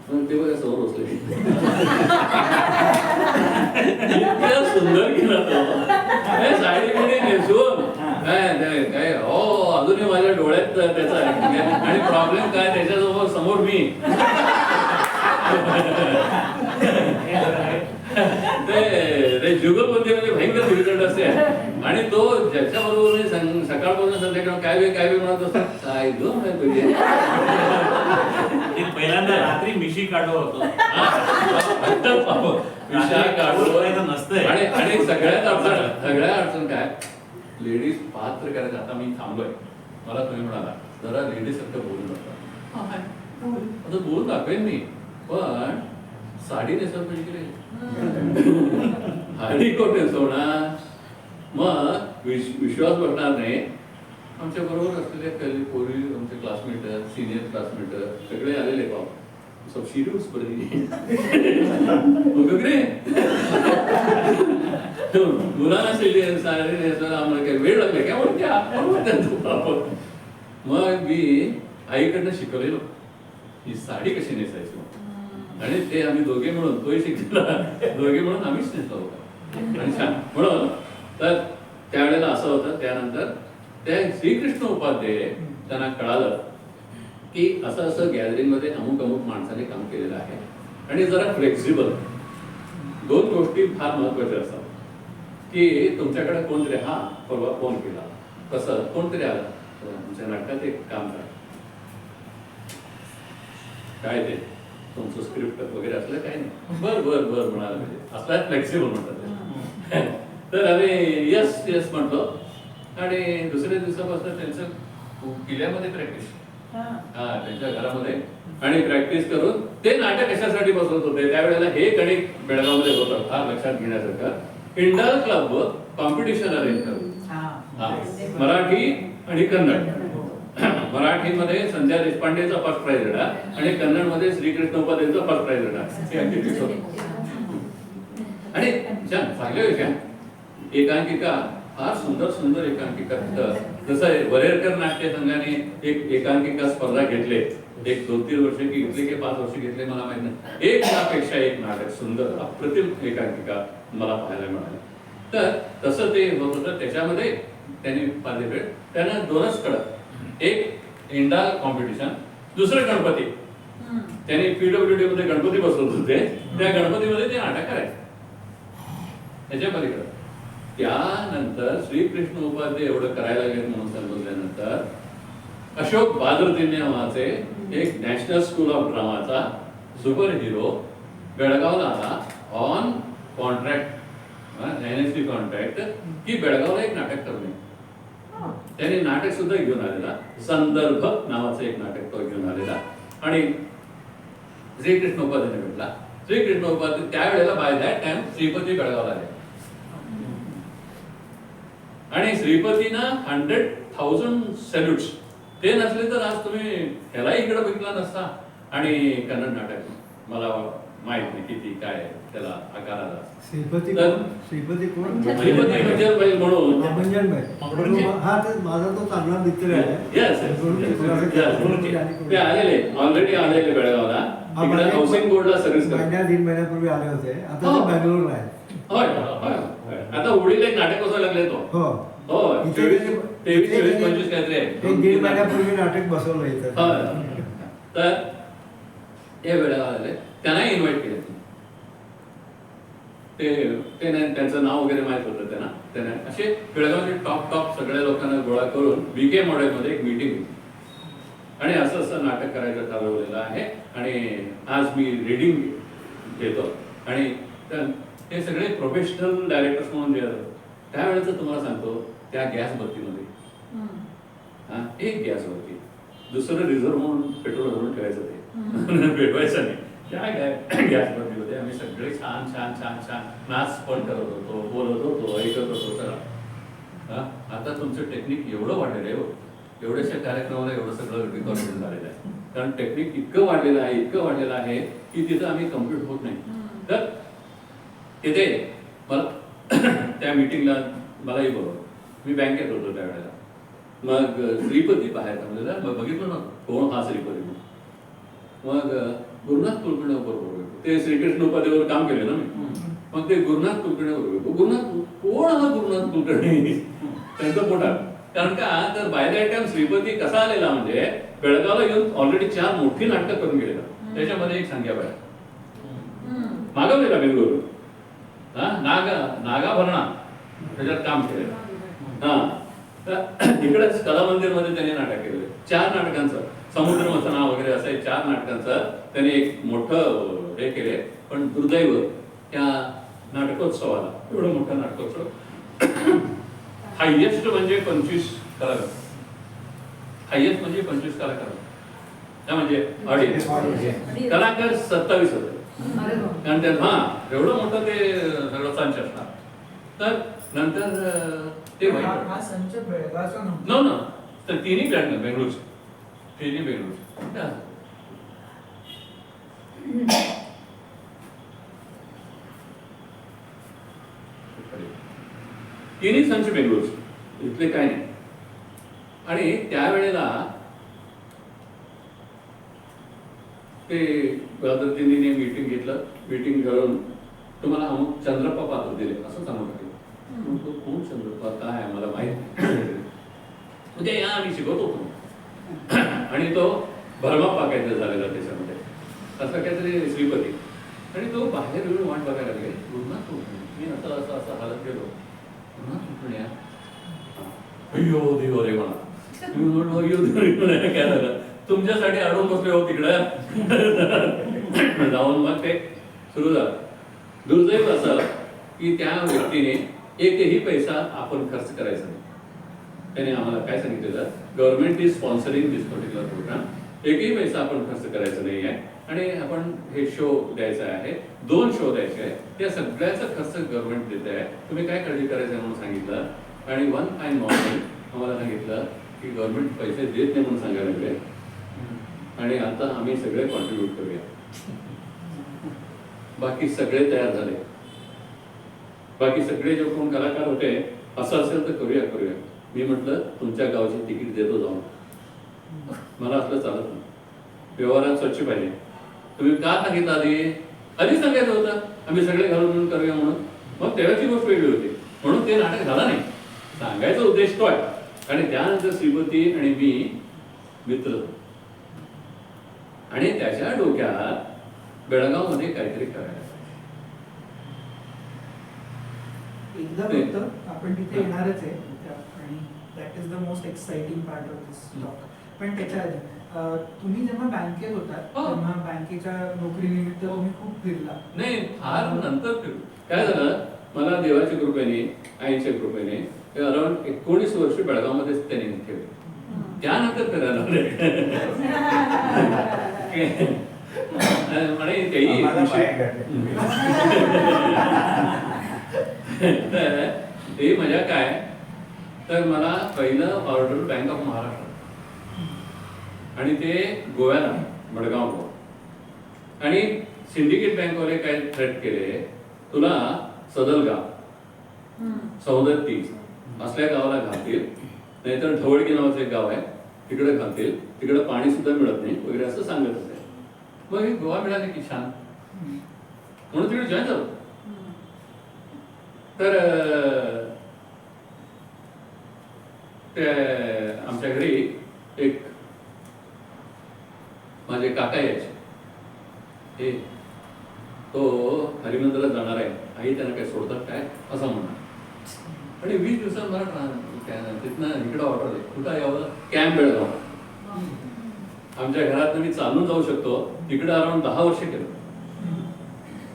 ते बघा समोर बसले. इतक्या सुंदर केला तो साडी नेसून काय हो अजूनही माझ्या डोळ्यात त्याचा. आणि प्रॉब्लेम काय त्याच्यासमोर समोर मी ते जुगलबंदीमध्ये भयंकर विकट असते. आणि तो ज्याच्याबरोबर सकाळपासून संध्याकाळ काय वे म्हणत असतात काय दोन पहिल्यांदा रात्री मिशी काढलो होतो. विषय काढलो नसतंय. आणि सगळ्यात अडचण काय लेडीज पात्र करायचं. आता मी थांबलोय. मला तुम्ही म्हणाला जरा लेडीज सारखं बोलू नका. आता बोलून दाखवेन मी पण साडी नेसत पाहिजे. हाडी कोट नेसवणार मग विश्वास बसणार नाही. आमच्या बरोबर असलेले काही पोरी, आमचे क्लासमेट, सिनियर क्लासमेट सगळे आलेले पाव सब सिरियस मुलांना आम्हाला काही वेळ लागला काय म्हणते. मग मी आईकडनं शिकवलेलो ही साडी कशी नेसायची आणि ते आम्ही दोघे मिळून, तोही शिकला, दोघे मिळून आम्हीच नेसलो होता आणि छान म्हणून. तर त्यावेळेला असं होतं. त्यानंतर त्या श्रीकृष्ण उपाध्याय त्यांना कळालं की असं असं गॅदरिंग मध्ये अमुक अमुक माणसाने काम केलेलं आहे आणि जरा फ्लेक्झिबल. दोन गोष्टी फार महत्वाच्या असतात की तुमच्याकडे कोणतरी, हा परवा फोन केला कसं कोणतरी आलं तुमच्या नाटकात एक काम करा, काय ते तुमचं स्क्रिप्ट वगैरे असलं काय नाही, बर बर बर म्हणाला, म्हणजे असला फ्लेक्झिबल म्हणतात. तर आम्ही यस यस म्हटलो आणि दुसऱ्या दिवसापासून त्यांचं किल्ल्यामध्ये प्रॅक्टिस, हा त्यांच्या घरामध्ये, आणि प्रॅक्टिस करून ते नाटक कशासाठी बसवत होते त्यावेळेला. हे गणित बेळगावमध्ये होतं फार लक्षात घेण्यासारखं. इंडल क्लब कॉम्पिटिशन अरेंज करून मराठी आणि कन्नड. मराठीमध्ये संध्या देशपांडेचा फर्स्ट प्राइज रेडा आणि कन्नडमध्ये श्रीकृष्ण उपाध्यायचा फर्स्ट प्राइज रेडा. आणि छान चांगल्या विषय एकांकिका, फार सुंदर सुंदर एकांकिका. जसं वरेरकर नाट्य संघाने एक एकांकिका स्पर्धा घेतले, एक 2-3 वर्ष की घेतले की 5 वर्ष घेतले मला माहित नाही. एक त्यापेक्षा एक नाटक सुंदर अप्रतिम एकांकिका मला पाहायला मिळाली. तर तसं ते होत होतं. त्याच्यामध्ये त्यांनी पार्टिसिपेट, त्यांना 2च कडक, एक इंडा कॉम्पिटिशन, दुसरं गणपती. त्यांनी PWD मध्ये गणपती बसवत होते, त्या गणपतीमध्ये ते नाटक करायचे. त्याच्या पलीकडे त्यानंतर श्रीकृष्ण उपाध्याय एवढं करायला लागले म्हणून समजल्यानंतर अशोक बादरुद्दीन नावाचे एक नॅशनल स्कूल ऑफ ड्रामाचा सुपर हिरो बेळगावला आला ऑन कॉन्ट्रॅक्ट, NSD कॉन्ट्रॅक्ट, की बेळगावला एक नाटक करणे. त्याने नाटक सुद्धा घेऊन आलेला, संदर्भ नावाचं एक नाटक तो घेऊन आलेला आणि श्रीकृष्ण उपाध्याय भेटला. श्रीकृष्ण उपाध्याय त्यावेळेला बाय दॅट टाइम श्रीपती बेळगावला आले आणि श्रीपतीना 100,000 सॅल्यूट्स. ते नसले तर आज तुम्ही ह्याला इकडे बघितला नसता. आणि कन्नड नाटक मला माहित नाही किती काय त्याला आकार आला. श्रीपती श्रीपती कोण? श्रीपती मंजरबाई म्हणून. हा, तर माझा तो चांगला मित्र आहे. ते आलेले, ऑलरेडी आलेले बेळगावला, तिकडे हाऊसिंग बोर्डला सर्व्हिस करतात. 1-1.5 महिन्यापूर्वी आले होते. आता ते बँगलोरला आहे. होय होय. आता उडीला एक नाटक बसवायला लागले तो. हो हो, 23-24-25 काहीतरी आहे. 1-1.5 महिन्यापूर्वी नाटक बसवलं इथं. तर हे बेळगाव आले, त्यांनाही इन्व्हाइट केले. ते त्यांचं नाव वगैरे माहित होतं त्यांना. त्याने असे बेळगावचे टॉप सगळ्या लोकांना गोळा करून BK मॉडेलमध्ये एक मीटिंग होती आणि असं असं नाटक करायचं ठरवलेलं आहे आणि आज मी रीडिंग घेतो. आणि हे सगळे प्रोफेशनल डायरेक्टर्स म्हणून जे त्यावेळेचं तुम्हाला सांगतो, त्या गॅस बत्तीमध्ये एक गॅस बत्ती, दुसरं रिझर्व्ह म्हणून पेट्रोल भरून ठेवायचं, ते पेटवायचं नाही. त्या गॅस बत्तीमध्ये आम्ही सगळे छान छान छान छान नाच पण करत होतो, बोलत होतो, ऐकत होतो. सगळं आता तुमचं टेक्निक एवढं वाढलेलं आहे, एवढ्याशा कार्यक्रमाला एवढं सगळं रेकॉर्डेशन झालेलं आहे. कारण टेक्निक इतकं वाढलेलं आहे की तिथं आम्ही कम्प्लीट होत नाही. तर तिथे मला त्या मीटिंगला मलाही बोलवलं. मी बँकेत होतो त्यावेळेला. मग श्रीपती बाहेर थांबलेला, मग बघितलं ना कोण हा श्रीपती. मग गुरुनाथ कुलकर्णी बरोबर, ते श्रीकृष्ण उपाध्यायावर काम केले ना मी. मग ते गुरुनाथ कुलकर्णी बरोबर, गुरुनाथ कोण हा गुरुनाथ कुलकर्णी, त्यांचं पोटात. कारण का तर बाय दॅट टाइम श्रीपती कसा आलेला म्हणजे बेळगावला येऊन ऑलरेडी 4 मोठी नाटकं करून गेलेला. त्याच्यामध्ये एक संख्या बाहेर मागवलेला बेंगळुरू, नागाभरणा त्याच्यात काम केलेलं. इकडेच कला मंदिर मध्ये त्यांनी नाटक केलेलं. 4 नाटकांचं, समुद्र मथना वगैरे असं 4 नाटकांचं त्यांनी एक मोठं हे केले. पण दुर्दैव त्या नाटकोत्सवाला, एवढं मोठं नाटकोत्सव, हायएस्ट म्हणजे 25 कलाकार, हायएस्ट म्हणजे 25 कलाकार, म्हणजे ऑडियन्स कलाकार 27 होते. कारण त्यात एवढं मोठं ते सगळं संच असणार. तर नंतर ते हा संच बेळगावचा ना तर तिन्ही बेंगळूरचे, तिन्ही बेंगळूरचे. काय असं? तिन्ही संच बेंगळूरचे, इथले काय नाही. आणि त्यावेळेला ते प्रतिनिधीने मीटिंग घेतलं, मीटिंग घेऊन तुम्हाला अमुक चंद्रप्पा पात्र दिले असं सांगू टाकलं. तो कोण चंद्रप्पा काय आहे मला माहित नाही. उद्या या आम्ही शिकवतो तो. आणि तो भरमा पाकायचा झालेला त्याच्यामध्ये असं काहीतरी श्रीपती. आणि तो बाहेर येऊन वाट बघायला लागले, पुन्हा तो मी असं असं असं हालत गेलो, पुन्हा कुठून या अय्यो देव रे म्हणा. मी म्हणलो अय्यो देव रे म्हणा काय झालं, तुमच्यासाठी अडून बसले हो तिकडं. जाऊन मग ते सुरू झालं. दुर्दैव असं की त्या व्यक्तीने एकही पैसा आपण खर्च करायचा नाही. त्याने आम्हाला काय सांगितलेलं, government is sponsoring this particular programme, एकही पैसा आपण खर्च करायचा नाही आहे आणि आपण हे शो द्यायचा आहे, 2 शो द्यायचे आहे, त्या सगळ्याचा खर्च गव्हर्नमेंट देत आहे, तुम्ही काय काळजी करायचं म्हणून सांगितलं. आणि वन फाईन मॉर्निंग आम्हाला सांगितलं की गव्हर्नमेंट पैसे देत नाही म्हणून सांगायला लागले आणि आता आम्ही सगळे कॉन्ट्रीब्यूट करूया. बाकी सगळे तयार झाले, बाकी सगळे जे कोण कलाकार होते असं असेल तर करूया करूया. मी म्हटलं तुमच्या गावची तिकीट देतो जाऊन, मला असलं चालत नाही, व्यवहारात स्वच्छ पाहिजे. तुम्ही का सांगितलं आधी सांगायचं होतं आम्ही सगळे घालून मिळून करूया म्हणून. मग तेव्हाची गोष्ट वेगळी होती, म्हणून ते नाटक झालं नाही. सांगायचा उद्देश तो आहे. आणि त्यानंतर श्रीपती आणि मी मित्र आणि त्याच्या डोक्यात बेळगावमध्ये काहीतरी करायला. एकदा फक्त आपण तिथे येणारच आहे आणि that is the most exciting part of this talk. पण त्याच्या आधी तुम्ही जेव्हा बँकेत होतात तेव्हा बँकेच्या नोकरीनिमित्त तुम्ही खूप फिरला. नाही, फार नंतर फिरू. काय झालं, मला देवाच्या कृपेने, आईच्या कृपेने अराउंड 19 वर्ष बेळगावमध्येच त्यांनी ठेवले. त्यानंतर फिरायला म्हणे तेही ते मजा काय, तर मला पहिलं ऑर्डर बँक ऑफ महाराष्ट्र आणि ते गोव्याला मडगाव गोवा. आणि सिंडिकेट बँकवाले काय थ्रेट केले, तुला सदलगाव, सौदत्ती असल्या गावाला घालतील, नाहीतर ढवळगी नावाचं एक गाव आहे तिकडे घालतील, तिकडे पाणी सुद्धा मिळत नाही वगैरे असं सांगत होते. मग हे गोवा मिळाले की छान म्हणून तिकडे जॉईन झालो. तर आमच्या घरी एक माझे काका यायचे, हे तो हरिमंदिरात जाणार आहे, आई त्यांना काय सोडतात काय असं म्हणणार. आणि 20 दिवसात मला तिथनं इकडं ऑर्डर आहे, कुठं यावं, कॅम्प बेळगाव. आमच्या घरात मी चालून जाऊ शकतो, तिकडे अराउंड 10 वर्ष केलं.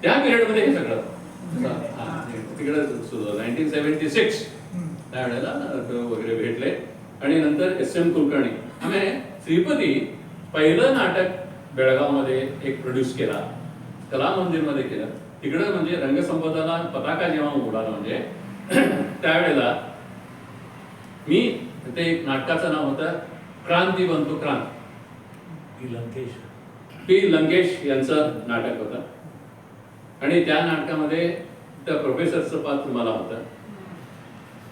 त्या पिरियडमध्ये हे सगळं तिकडे 1976 त्यावेळेला वगैरे भेटले. आणि नंतर SM कुलकर्णी, आम्ही श्रीपती पहिलं नाटक बेळगावमध्ये एक प्रोड्यूस केला, कला मंदिरमध्ये केलं. तिकडं म्हणजे रंगसंपदाला पताका जेव्हा उडाला म्हणजे त्यावेळेला मी ते एक नाटकाचं नाव होतं क्रांती बनतो क्रांत, पी लंकेश यांचं नाटक होतं. आणि त्या नाटकामध्ये त्या प्रोफेसरचं पात्र मला होतं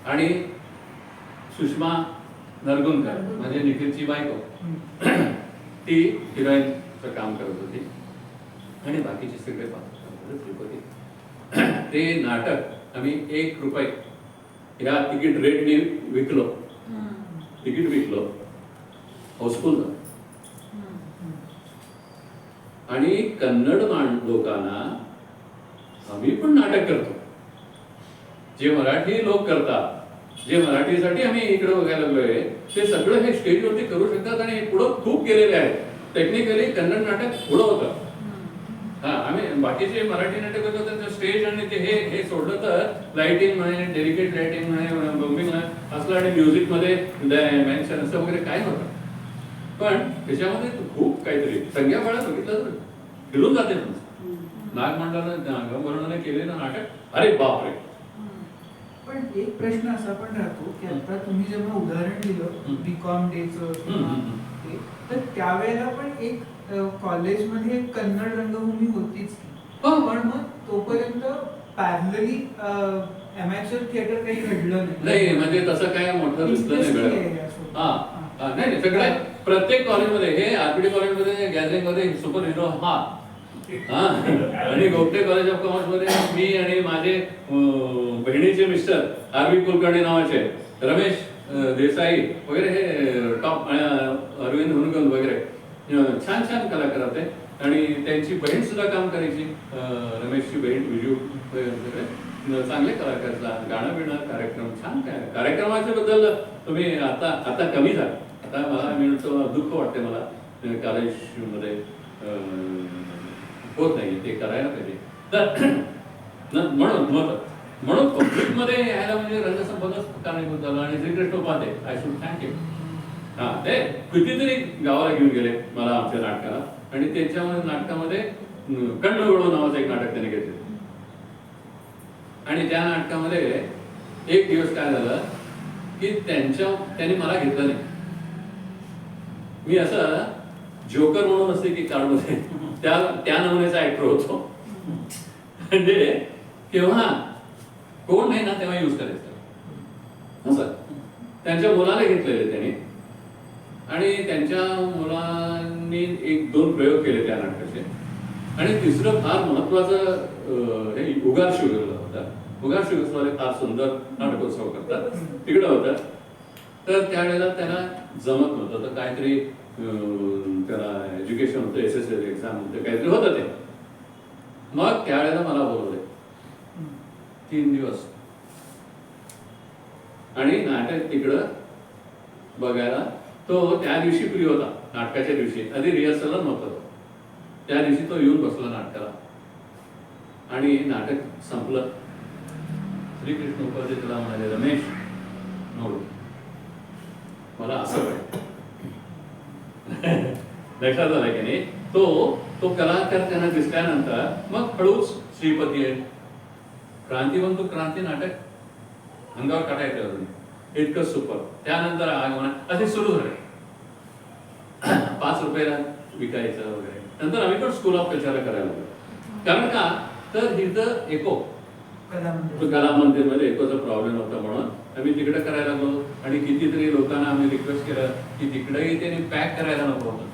आणि सुषमा नरगुणकर म्हणजे निखिलची बायको ती हिरोईनचं काम करत होती आणि बाकीचे सगळे पात्र श्रीपती. ते नाटक आम्ही 1 रुपये ह्या तिकीट रेटने विकलो, तिकीट विकलो, हाऊसफुल झालं. आणि कन्नड लोकांना आम्ही पण नाटक करतो, जे मराठी लोक करतात, जे मराठीसाठी आम्ही इकडे बघायला लागलोय, ते सगळं हे स्टेजवरती करू शकतात आणि पुढं खूप गेलेले आहेत. टेक्निकली कन्नड नाटक पुढं होतं. हा, आम्ही बाकीचे मराठी नाटक होतं त्यांचं स्टेज आणि ते हे सोडलं तर लाइटिंग म्हणे, डेलिकेट लाइटिंग म्हणे, बॉम्बिंग म्हणे असलं आणि म्युझिकमध्ये मेन्शन असं वगैरे काय होतं. पण त्याच्यामध्ये खूप काहीतरी संज्ञाफळा बघितलं तर फिरून जाते. नागमंडळाने केलेलं नाटक, अरे बापरे. पण एक प्रश्न असा पण राहतो की आता तुम्ही जेव्हा उदाहरण दिलं बीकॉम डेचं ते, तर त्यावेळेला पण एक कॉलेजमध्ये कन्नड रंगभूमी होतीच की. हो. पण मग तोपर्यंत पॅरलली अमॅच्युअर थिएटर काही घडलं नाही, म्हणजे तसं काय मोठं दिसलं नाही Interesting आहे घडलं. यासोबत. हा नाही सगळे प्रत्येक कॉलेजमध्ये हे आरपीडी कॉलेजमध्ये गॅदरिंग मध्ये सुपर हिरो हा आणि गोगटे कॉलेज ऑफ कॉमर्स मध्ये मी आणि माझे बहिणीचे मिस्टर आरवी कुलकर्णी नावाचे रमेश देसाई वगैरे हे टॉप अरविंद हुनगल वगैरे छान छान कलाकार होते आणि त्यांची बहीण सुद्धा काम करायची. रमेशची बहीण विजू वगैरे चांगले कलाकार, गाणं बिणं कार्यक्रम छान काय कार्यक्रमाच्या बद्दल तुम्ही आता कमी झालं. आता मला मिळतं दुःख वाटते मला कॉलेजमध्ये होत नाही ते करायला पाहिजे. तर म्हणून पब्लिकमध्ये यायला म्हणजे रंगसंपदाच कारणीभूत झालं आणि Shrikrishna Upadhye I should thank you. हा ते कितीतरी गावाला घेऊन गेले मला आमच्या नाटकाला आणि त्यांच्यामध्ये नाटकामध्ये कंडगोळो नावाचं एक नाटक त्यांनी घेतलं आणि त्या नाटकामध्ये एक दिवस काय झालं की त्यांनी मला घेतलं नाही. मी असं जोकर म्हणून असते की कार्डमध्ये त्या नमुन्याचा ऍक्टर होतो. म्हणजे केव्हा कोण नाही ना तेव्हा युज करायचं असं. त्यांच्या मुलाला घेतलेले त्यांनी आणि त्यांच्या मुलांनी 1-2 प्रयोग केले त्या नाटकाचे आणि तिसरं फार महत्वाचं हे उगार शुगरला होता. उगार शुगर्सवाले फार सुंदर नाटकोत्सव करतात तिकडं होतं. तर त्यावेळेला त्याला जमत नव्हतं तर काहीतरी त्याला एज्युकेशन होतं, SSL एक्झाम होतं, काहीतरी होतं ते. मग त्यावेळेला मला बोलवले 3 दिवस आणि नाटक तिकडं बघायला. तो त्या दिवशी फ्री होता नाटकाच्या दिवशी, आधी रिहर्सलला नव्हता. त्या दिवशी तो येऊन बसला नाटकाला आणि नाटक संपलं. श्रीकृष्ण उपाध्ये त्याला म्हणाले रमेश नोड मला असं पाहिजे. लक्षात आलं की नाही. तो कलाकार त्यांना दिसल्यानंतर मग हळूच श्रीपती आहे क्रांतिवंतू क्रांती नाटक अंगावर काढायचं इतकं सुपर. त्यानंतर आगमन असे सुरू झाले. 5 रुपयाला विकायचं वगैरे. नंतर आम्ही पण स्कूल ऑफ कल्चरला करायला लागलो. कारण का तर इथं एको कला मंदिरमध्ये एकोचा प्रॉब्लेम होता म्हणून आम्ही तिकडे करायला लागलो आणि कितीतरी लोकांना आम्ही रिक्वेस्ट केलं की तिकडेही त्यांनी पॅक करायला नको होतं.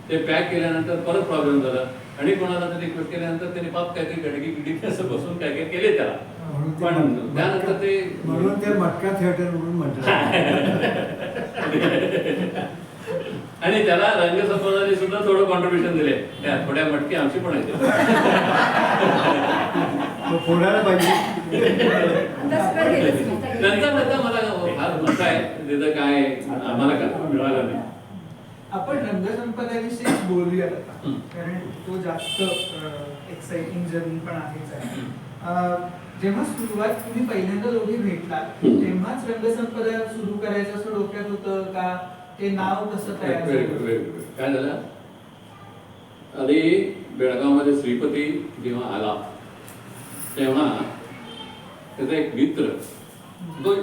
ते पॅक केल्यानंतर परत प्रॉब्लेम झाला आणि कोणाला तरी रिक्वेस्ट केल्यानंतर त्यांनी पाप काहीतरी गडगी गिडी असं बसून काय काय केले त्याला. पण त्यानंतर ते म्हणून ते मटका थिएटर म्हणून म्हणतात. आणि त्याला रंगसंपदाने सुद्धा थोडं कॉन्ट्रीब्युशन दिले. थोड्या मटकी आमची पण आहेत. फोडायला पाहिजे. नंतर मला फार मस्त आहे तिथं काय आम्हाला काय मिळालं नाही. आपण रंगसंपदाविषयीच बोलूया आता कारण तो जास्त एक्साइटिंग जर्नी पण आहेच आहे. जेव्हा सुरुवात तुम्ही पहिल्यांदा दोघे भेटलात तेव्हाच रंगसंपदा सुरू करायचं असं डोक्यात होतं का ते नाव कसं तयार झालं? काय झालं आधी बेळगावमध्ये श्रीपती जेव्हा आला तेव्हा त्याचा एक मित्र तो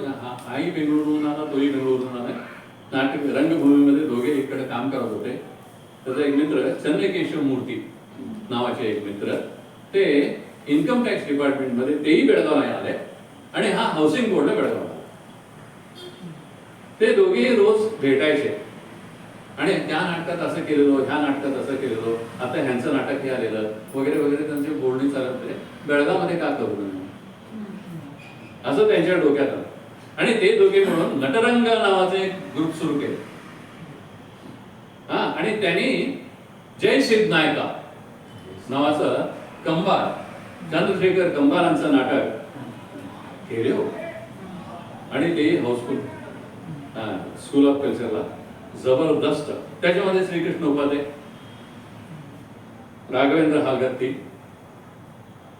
आई बेंगळुरूहून आला तोही बेंगळुरूहून आला. नाटक रंगभूमीमध्ये दोघे इकडे काम करत होते. त्याचा एक मित्र चंद्रकेशव मूर्ती नावाचे एक मित्र ते इन्कम टॅक्स डिपार्टमेंटमध्ये तेही बेळगावला आले आणि हा हाऊसिंग बोर्डला बेळगावला. ते दोघेही रोज भेटायचे आणि त्या नाटकात असं केलेलो ह्या नाटकात असं केलेलो आता ह्यांचं नाटक हे आलेलं वगैरे वगैरे त्यांची बोलणी चालत होते. बेळगावमध्ये का करू नये असं त्यांच्या डोक्यात आलं आणि ते दोघे म्हणून नटरंग नावाचे एक ग्रुप सुरू केले. आणि त्यांनी जय सिद्धनायका नावाचं कंबार चंद्रशेखर कंबारांचं नाटक केले हो आणि ते हाऊसफुल स्कूल ऑफ कल्चरला जबरदस्त. त्याच्यामध्ये श्रीकृष्ण उपाध्ये, राघवेंद्र हालगत्ती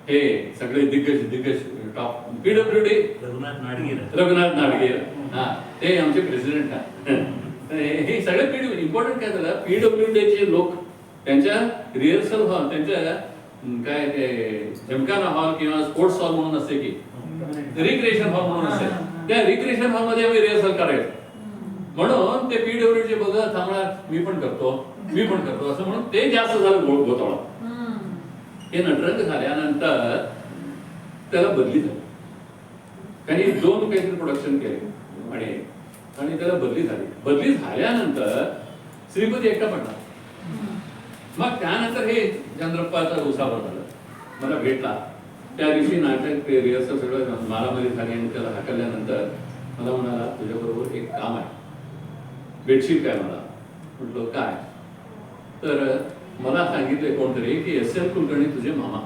हे सगळे दिग्गज टॉप PWD रघुनाथ नाडगीर ते आमचे प्रेसिडेंट आहेत. हे सगळे इम्पॉर्टंट काय झालं PWDचे लोक त्यांच्या रिहर्सल हॉल त्यांच्या काय ते जिमखाना हॉल किंवा स्पोर्ट्स हॉल म्हणून असते की रिक्रिएशन हॉल म्हणून असेल, त्या रिक्रिएशन हॉल मध्ये आम्ही रिहर्सल करायचो. म्हणून ते पीडब्ल्यूडीचे बघत थांबणार, मी पण करतो असं म्हणून ते जास्त झालं घोतावळा. हे नटरंग झाल्यानंतर त्याला बदली झाली. त्यांनी 2 काहीतरी प्रोडक्शन केले आणि त्याला बदली झाली. बदली झाल्यानंतर श्रीपती एकटा पडला. मग त्यानंतर हे चंद्रप्पाचा उसावर झालं, मला भेटला. त्या दिवशी नाटक रिहर्सल सगळं मारामारी झाली आणि त्याला हाकलल्यानंतर मला म्हणाला, तुझ्याबरोबर एक काम आहे, बेडशीट काय? मला म्हटलं काय? तर मला सांगितले कोणतरी की SM कुलकर्णी तुझे मामा,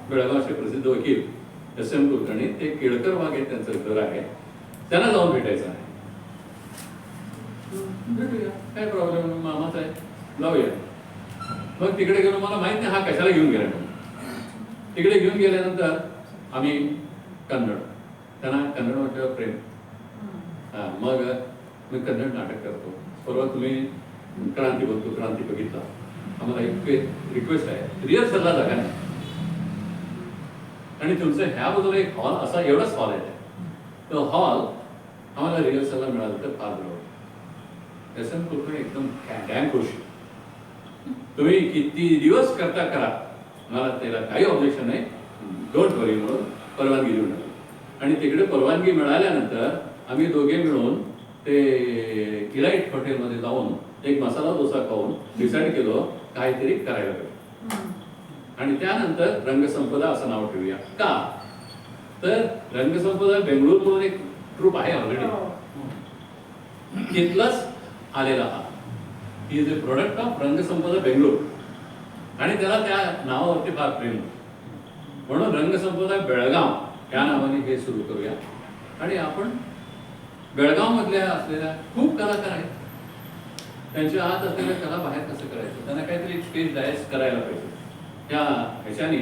बेळगावचे प्रसिद्ध वकील SM कुलकर्णी, ते केळकर वाघे त्यांचं घर आहे, त्यांना जाऊन भेटायचं आहे. भेटूया, काय प्रॉब्लेम, मामाच आहे, जाऊया. मग तिकडे गेलो. मला माहित नाही हा कशाला घेऊन गेला. तिकडे घेऊन गेल्यानंतर आम्ही कन्नड, त्यांना कन्नड म्हटल्यावर प्रेम. मग मी कन्नड नाटक करतो. परवा तुम्ही क्रांती बघितला. आम्हाला एक रिक्वेस्ट आहे, रिहर्सलला जागा नाही आणि तुमचं ह्या बाजूला एक हॉल, असा एवढाच हॉल आहे, तो हॉल आम्हाला रिहर्सलला मिळालं तर फार बरोबर. SM कुलकर्णी एकदम डॅम खुश, तुम्ही किती दिवस करता करा, मला त्याला काही ऑब्जेक्शन नाही, डोंट वरी म्हणून परवानगी देऊन टाकली. आणि तिकडे परवानगी मिळाल्यानंतर आम्ही दोघे मिळून ते इलाइट हॉटेलमध्ये जाऊन एक मसाला डोसा खाऊन डिसाईड केलो काहीतरी करायला पाहिजे. आणि त्यानंतर रंगसंपदा असं नाव ठेवूया. का तर रंगसंपदा बेंगळूर म्हणून एक ट्रूप आहे ऑलरेडी, तिथलाच आलेला हा. He is a product of Rangasampada Bengaluru आणि त्याला त्या नावावरती फार प्रेम, म्हणून रंगसंपदा बेळगाव या नावाने हे सुरू करूया. आणि आपण बेळगाव मधल्या असलेल्या खूप कलाकार आहेत, त्यांच्या आत असलेल्या कला बाहेर कसं करायचं, त्यांना काहीतरी स्टेज डायस करायला पाहिजे. त्या ह्याच्याने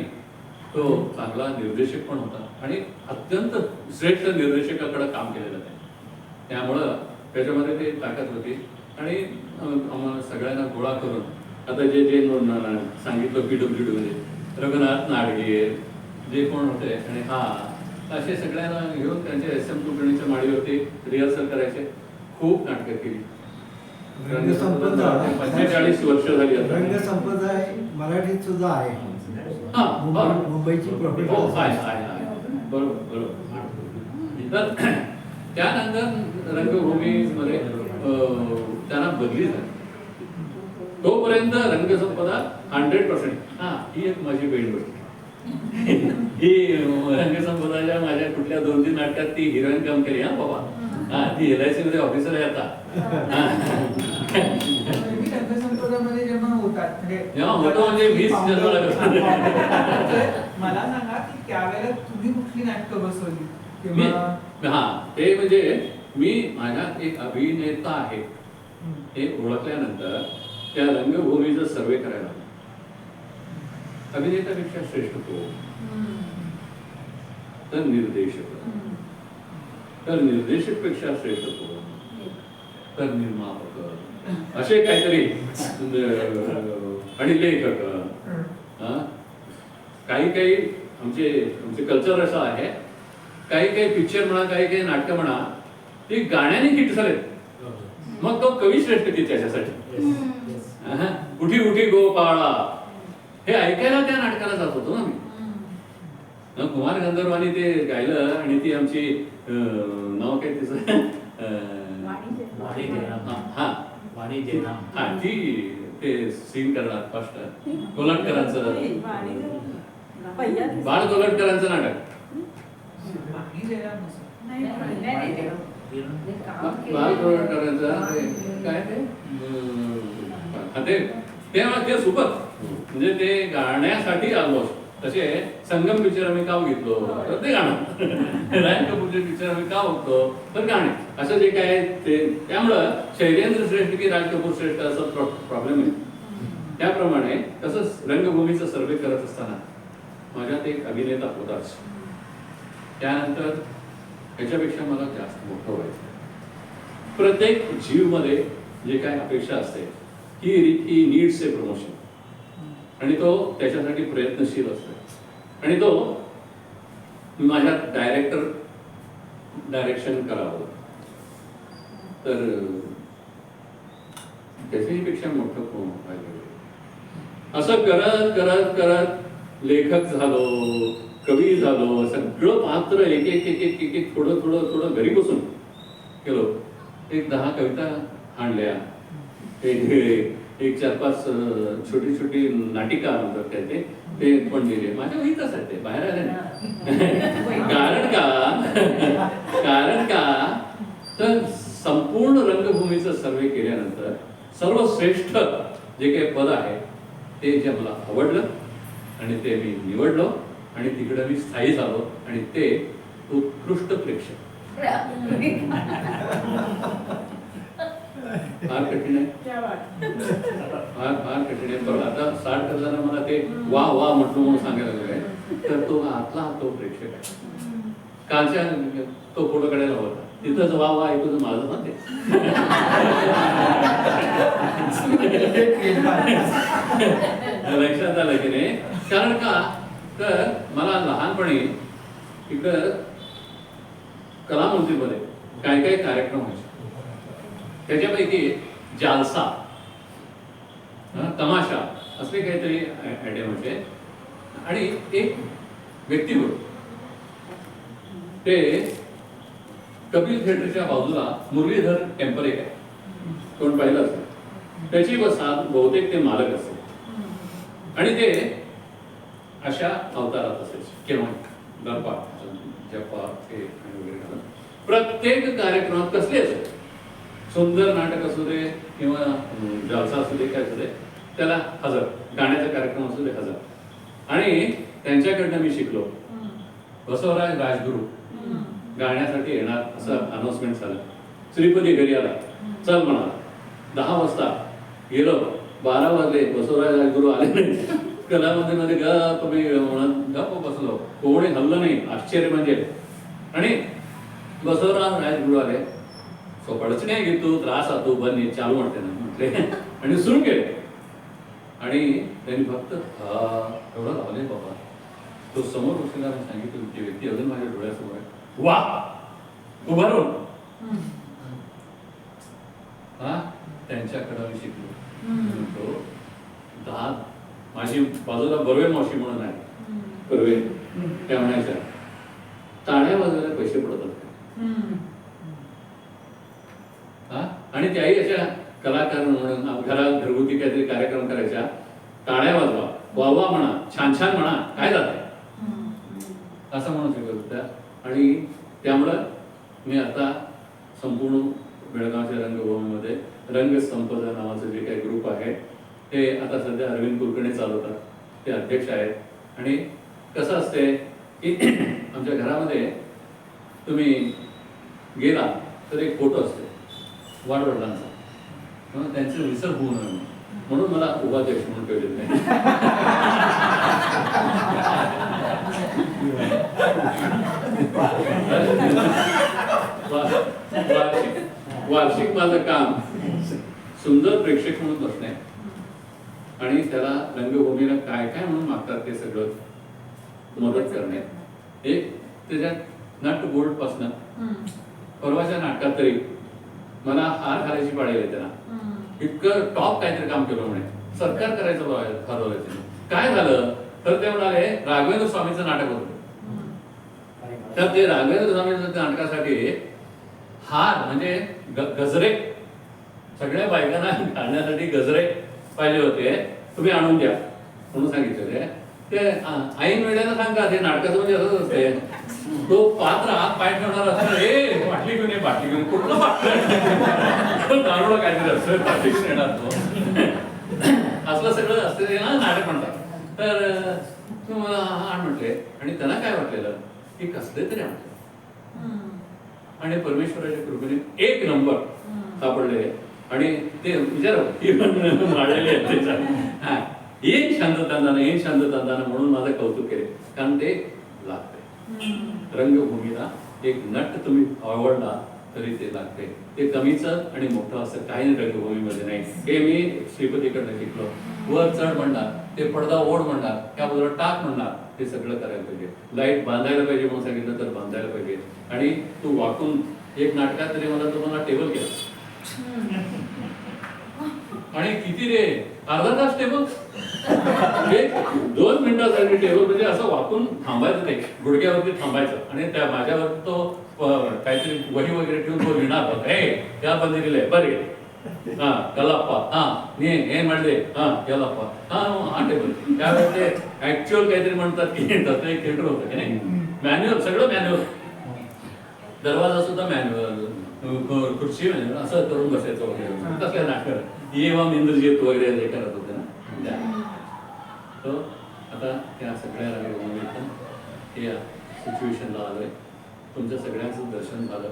तो चांगला निर्देशक पण होता आणि अत्यंत श्रेष्ठ निर्देशकाकडे काम केलेलं आहे. त्यामुळं त्याच्यामध्ये ते ताकद होती. आणि आम्हाला सगळ्यांना गोळा करून आता जे जे सांगितलं PWD मध्ये रघुनाथ नाडगे जे कोण होते आणि हा असे सगळ्यांना घेऊन त्यांच्या SM कुलकर्णीच्या माडीवरती रिहर्सल करायचे. खूप नाटकं केली. 45 वर्ष झाली आता. रंगसंपदा मराठीत सुद्धा आहे, मुंबईची प्रोफेशनल. हो, आहे. बरोबर. तर त्यानंतर रंगभूमीमध्ये त्यांना बदली झाली. तोपर्यंत रंगसंपदा 100%. ही एक माझी वेळ होती. ही रंगसंपदाच्या माझ्या कुठल्या 2-3 नाटकात ती हिरोईन काम केली. बाबा ती LIC मध्ये ऑफिसर आहे आता. रंगसंपदामध्ये जेव्हा होतात म्हणजे 20 जन्माला मला सांगा की त्यावेळेला तुम्ही कुठली नाटकं बसवली? ते म्हणजे मी माझ्यात एक अभिनेता आहे हे ओळखल्यानंतर त्या रंगभूमीचा सर्वे करायला. अभिनेत्यापेक्षा श्रेष्ठ तो, तर निर्देशक, तर निर्देशक पेक्षा श्रेष्ठ तो, तर निर्मापक, असे काहीतरी आणि लेखक. काही आमचे कल्चर असं आहे, काही पिक्चर म्हणा, काही नाटकं म्हणा, ती गाण्याने हिट झालेत. मग तो कवी श्रेष्ठ की त्याच्यासाठी उठी उठी गोपाळा हे ऐकायला त्या नाटकाला जात होतो ना मी. कुमार गंधर्वानी ते गायलं आणि ती आमची नाव काय तिचं ती ते सीन करणार फर्स्ट कोलटकरांचं, बाळ कोलटकरांचं नाटक. बाळ कोलटकरांचं काय ते सुपर, म्हणजे ते गाण्यासाठी ऑलमोस्ट. तसे संगम पिक्चर आम्ही का घेतलो तर ते गाणं, रायन कपूरचे पिक्चर आम्ही का बघतो तर गाणे, असं जे काय ते. त्यामुळं शैलेंद्र श्रेष्ठ की राज कपूर श्रेष्ठ असा प्रॉब्लेम आहे. त्याप्रमाणे तसंच रंगभूमीचा सर्वे करत असताना माझ्यात एक अभिनेता होताच. त्यानंतर ह्याच्यापेक्षा मला जास्त मोठं व्हायचं. प्रत्येक जीवमध्ये जे काय अपेक्षा असते ही नीड्स ए प्रमोशन, आणि तो त्याच्यासाठी प्रयत्नशील असतो. आणि तो माझ्या डायरेक्शन करावं, तर त्याच्याही पेक्षा मोठं कोण पाहिजे. असं करत करत करत लेखक झालो, कवी झालो, सगळं पात्र एक एक एक एक एक एक थोडं थोडं थोडं घरी बसून केलो. एक 10 कविता आणल्या, एक 4-5 छोटी छोटी नाटिका म्हणतात काय ते पण दिले. माझ्या वहीतच आहे, ते बाहेर आले नाही. कारण का तर संपूर्ण रंगभूमीचं सर्वे केल्यानंतर सर्वश्रेष्ठ जे काही पद आहे ते जे मला आवडलं आणि ते मी निवडलो आणि तिकडे मी स्थायी झालो आणि ते उत्कृष्ट प्रेक्षक. फार कठीण आहे, फार फार कठीण आहे. पण आता स्टार्ट करताना मला ते वा वा म्हटलं म्हणून सांगायला लागलंय, तर तो आतला तो प्रेक्षक आहे. कालच्या तो फोटो काढायला होता, तिथंच वा वा ऐकून माझं ना ते लक्षात आलं की नाही. कारण का तर मला लहानपणी इकडं कलामंदिरमध्ये काय काय कार्यक्रम व्हायचे, त्याच्यापैकी जालसा, तमाशा असले काहीतरी आयटम होते. आणि एक व्यक्तिगत ते कपिल थिएटरच्या बाजूला मुरलीधर टेम्पल एक आहे, कोण पाहिलं असेल, त्याची बसात बहुतेक ते मालक असेल आणि ते अशा अवतारात असायचे केव्हा गरबा जपा हे वगैरे घालून प्रत्येक कार्यक्रमात कसले असेल, सुंदर नाटक असू दे किंवा जलसा असू दे काय असू दे, त्याला हजर, गाण्याचा कार्यक्रम असू दे हजर. आणि त्यांच्याकडनं मी शिकलो. बसवराज राजगुरू गाण्यासाठी येणार असं अनाउन्समेंट झालं. श्रीपती घरी आला, चल म्हणा. 10 वाजता गेलो, 12 वाजले, बसवराज राजगुरू आले नाही. कलामंदिरमध्ये गप्प मी म्हणत गप्प बसलो, कोणी हल्लं नाही. आश्चर्य म्हणजे. आणि बसवराज राजगुरू आले, सोपाडच नाही घेत तू, त्रास आतो बन चालू म्हणते ना म्हटले आणि सुरू केले. आणि त्यांनी फक्त एवढं लावले बाबा. तो समोर बसलेला सांगितलं, ती व्यक्ती अजून माझ्या डोळ्यासमोर आहे. वा उभारून हा त्यांच्याकडे मी शिकलो. तो माझी बाजूला बर्वे मावशी म्हणून आहे, बर्वे, त्या म्हणायच्या टाळ्या वाजवायला पैसे पडत होते. आणि त्याही अशा कलाकार म्हणून घरात घरगुती काहीतरी कार्यक्रम करायच्या, टाळ्या वाजवा, वा वा म्हणा, छान छान म्हणा, काय जात आहे असं म्हणून शिकत होत्या. आणि त्यामुळं मी आता संपूर्ण बेळगावच्या रंगभूमीमध्ये रंगसंपदा नावाचं जे काही ग्रुप आहे ते आता सध्या अरविंद कुलकर्णी चालवतात, ते अध्यक्ष आहेत. आणि कसं असते की आमच्या घरामध्ये तुम्ही गेला तर एक फोटो असतो वाडवडिलांचा, त्यांचं विसर होऊ नये म्हणून मला उपाध्यक्ष म्हणून ठेवलेलं नाही. वार्षिक माझं काम सुंदर प्रेक्षक म्हणून बसणे आणि त्याला रंगभूमीला काय काय म्हणून मागतात ते सगळं मदत करणे. एक त्याच्यात नट बोल्ट पासन परवाच्या नाटकात तरी मला हार घालायची पाळी आहे. त्यांना इतकं टॉप काहीतरी काम केलं म्हणे, सरकार करायचं ठरवलं. काय झालं तर ते म्हणाले राघवेंद्र स्वामीचं नाटक होतं, तर ते राघवेंद्र स्वामीच्या नाटकासाठी हार म्हणजे गजरे, सगळ्या बायकांना घालण्यासाठी गजरे पाहिजे होते, तुम्ही आणून द्या म्हणून सांगितले. ते ऐन वेळेला सांगा, ते नाटकाचं म्हणजे असंच असते, तो पात्र हात पाय ठेवणार असतो, हे बाटली घेऊन ये, बाटली घेऊन, कुठलं बाटलं दारूला काहीतरी असतं, बाटली घेऊन येणार तो, असलं सगळं असते ना नाटक म्हणतात. तर तुम्हाला आण म्हटले आणि त्यांना काय वाटलेलं की कसले तरी आणले आणि परमेश्वराच्या कृपेने 1 नंबर सापडले. आणि ते विचार मांडलेले आहेत त्याच्या एक शांततांदानं म्हणून माझं कौतुक केले, कारण ते लागते. रंगभूमीला एक नट तुम्ही आवडला तरी ते लागते. ते कमीचं आणि मोठं असं काही नाही रंगभूमीमध्ये नाही. हे मी श्रीपतीकडनं शिकलो. वर चढ म्हणणार, ते पडदा ओढ म्हणणार, त्या बाजूला टाक म्हणणार, ते सगळं करायला पाहिजे. लाईट बांधायला पाहिजे म्हणून सांगितलं तर बांधायला पाहिजे. आणि तू वाकून एक नाटकात तरी मला तुम्हाला टेबल केला आणि किती रे अर्धा तास टेबल, 2 मिनिटासाठी टेबल म्हणजे असं वाकून थांबायचं, ते गुडघ्यावरती थांबायचं आणि त्या माझ्यावरती तो काहीतरी वही वगैरे ठेवून तो लिहिणार होता. हे त्या बंदिरीले बरे हा कलाप्पा हा हे म्हणले हा कलाप्पा हा टेबल. त्यावेळेस ते ऍक्च्युअल काहीतरी म्हणतात की तसं एक थिएटर होतं की नाही, मॅन्युअल, सगळं मॅन्युअल, दरवाजा सुद्धा मॅन्युअल, खुर्ची मॅन्युअल, असं करून बसायचं वगैरे. तसल्या नाटक येवा इंद्रजित वगैरे जे करत होते ना. तो आता त्या सगळ्या रंगभूमीतून या सिच्युएशनला आलोय. तुमच्या सगळ्यांचं दर्शन झालं,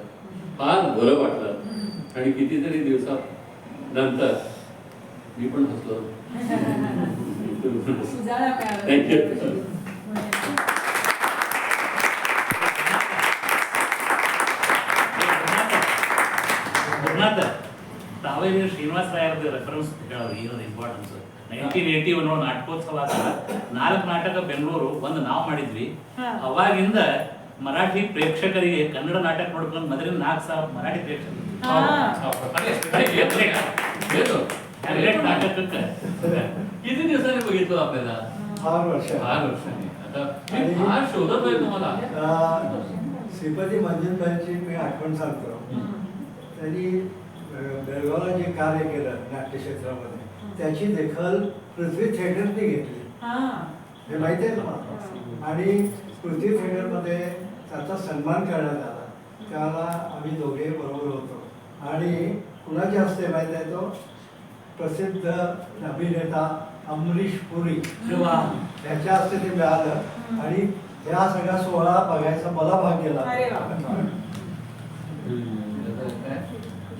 फार बरं वाटलं आणि कितीतरी दिवसात नंतर मी पण हसलो. थँक्यू. ತಾವೇನು ಶ್ರೀನಿವಾಸ ರಾಯರದ ರೆಫರೆನ್ಸ್ ಇರೋದು ಇಂಪಾರ್ಟೆನ್ಸ್. 1981 ನಾಟಕೋತ್ಸವ 4 ನಾಟಕ ಬೆಂಗಳೂರು, ಒಂದು ನಾವು ಮಾಡಿದ್ವಿ. ಅವಾಗಿಂದ ಮರಾಠಿ ಪ್ರೇಕ್ಷಕರಿಗೆ ಕನ್ನಡ ನಾಟಕ ನೋಡ್ಕೊಂಡು ಮೊದಲಿನ 4,000 ಮರಾಠಿ ಪ್ರೇಕ್ಷಕರು नाटकಕ್ಕೆ किती दिवसांनी बघितलं आपल्याला? 6 वर्ष. 6 वर्षांनी. आता मी फार शोधत आहे तुम्हाला. श्रीपती मंजुळबाईंची मी आठवण सांगतो. त्यांनी बेळगावला जे कार्य केलं नाट्यक्षेत्रामध्ये त्याची दखल पृथ्वी थिएटरने घेतली, हे माहिती आहे तुम्हाला. आणि पृथ्वी थिएटरमध्ये त्याचा सन्मान करण्यात आला. त्याला आम्ही दोघे बरोबर होतो. आणि कुणाच्या हस्ते माहिती आहे, तो प्रसिद्ध अभिनेता अमरीश पुरी त्याच्या हस्ते ते मिळालं. आणि ह्या सगळ्या सोहळा बघायचा मला भाग गेला.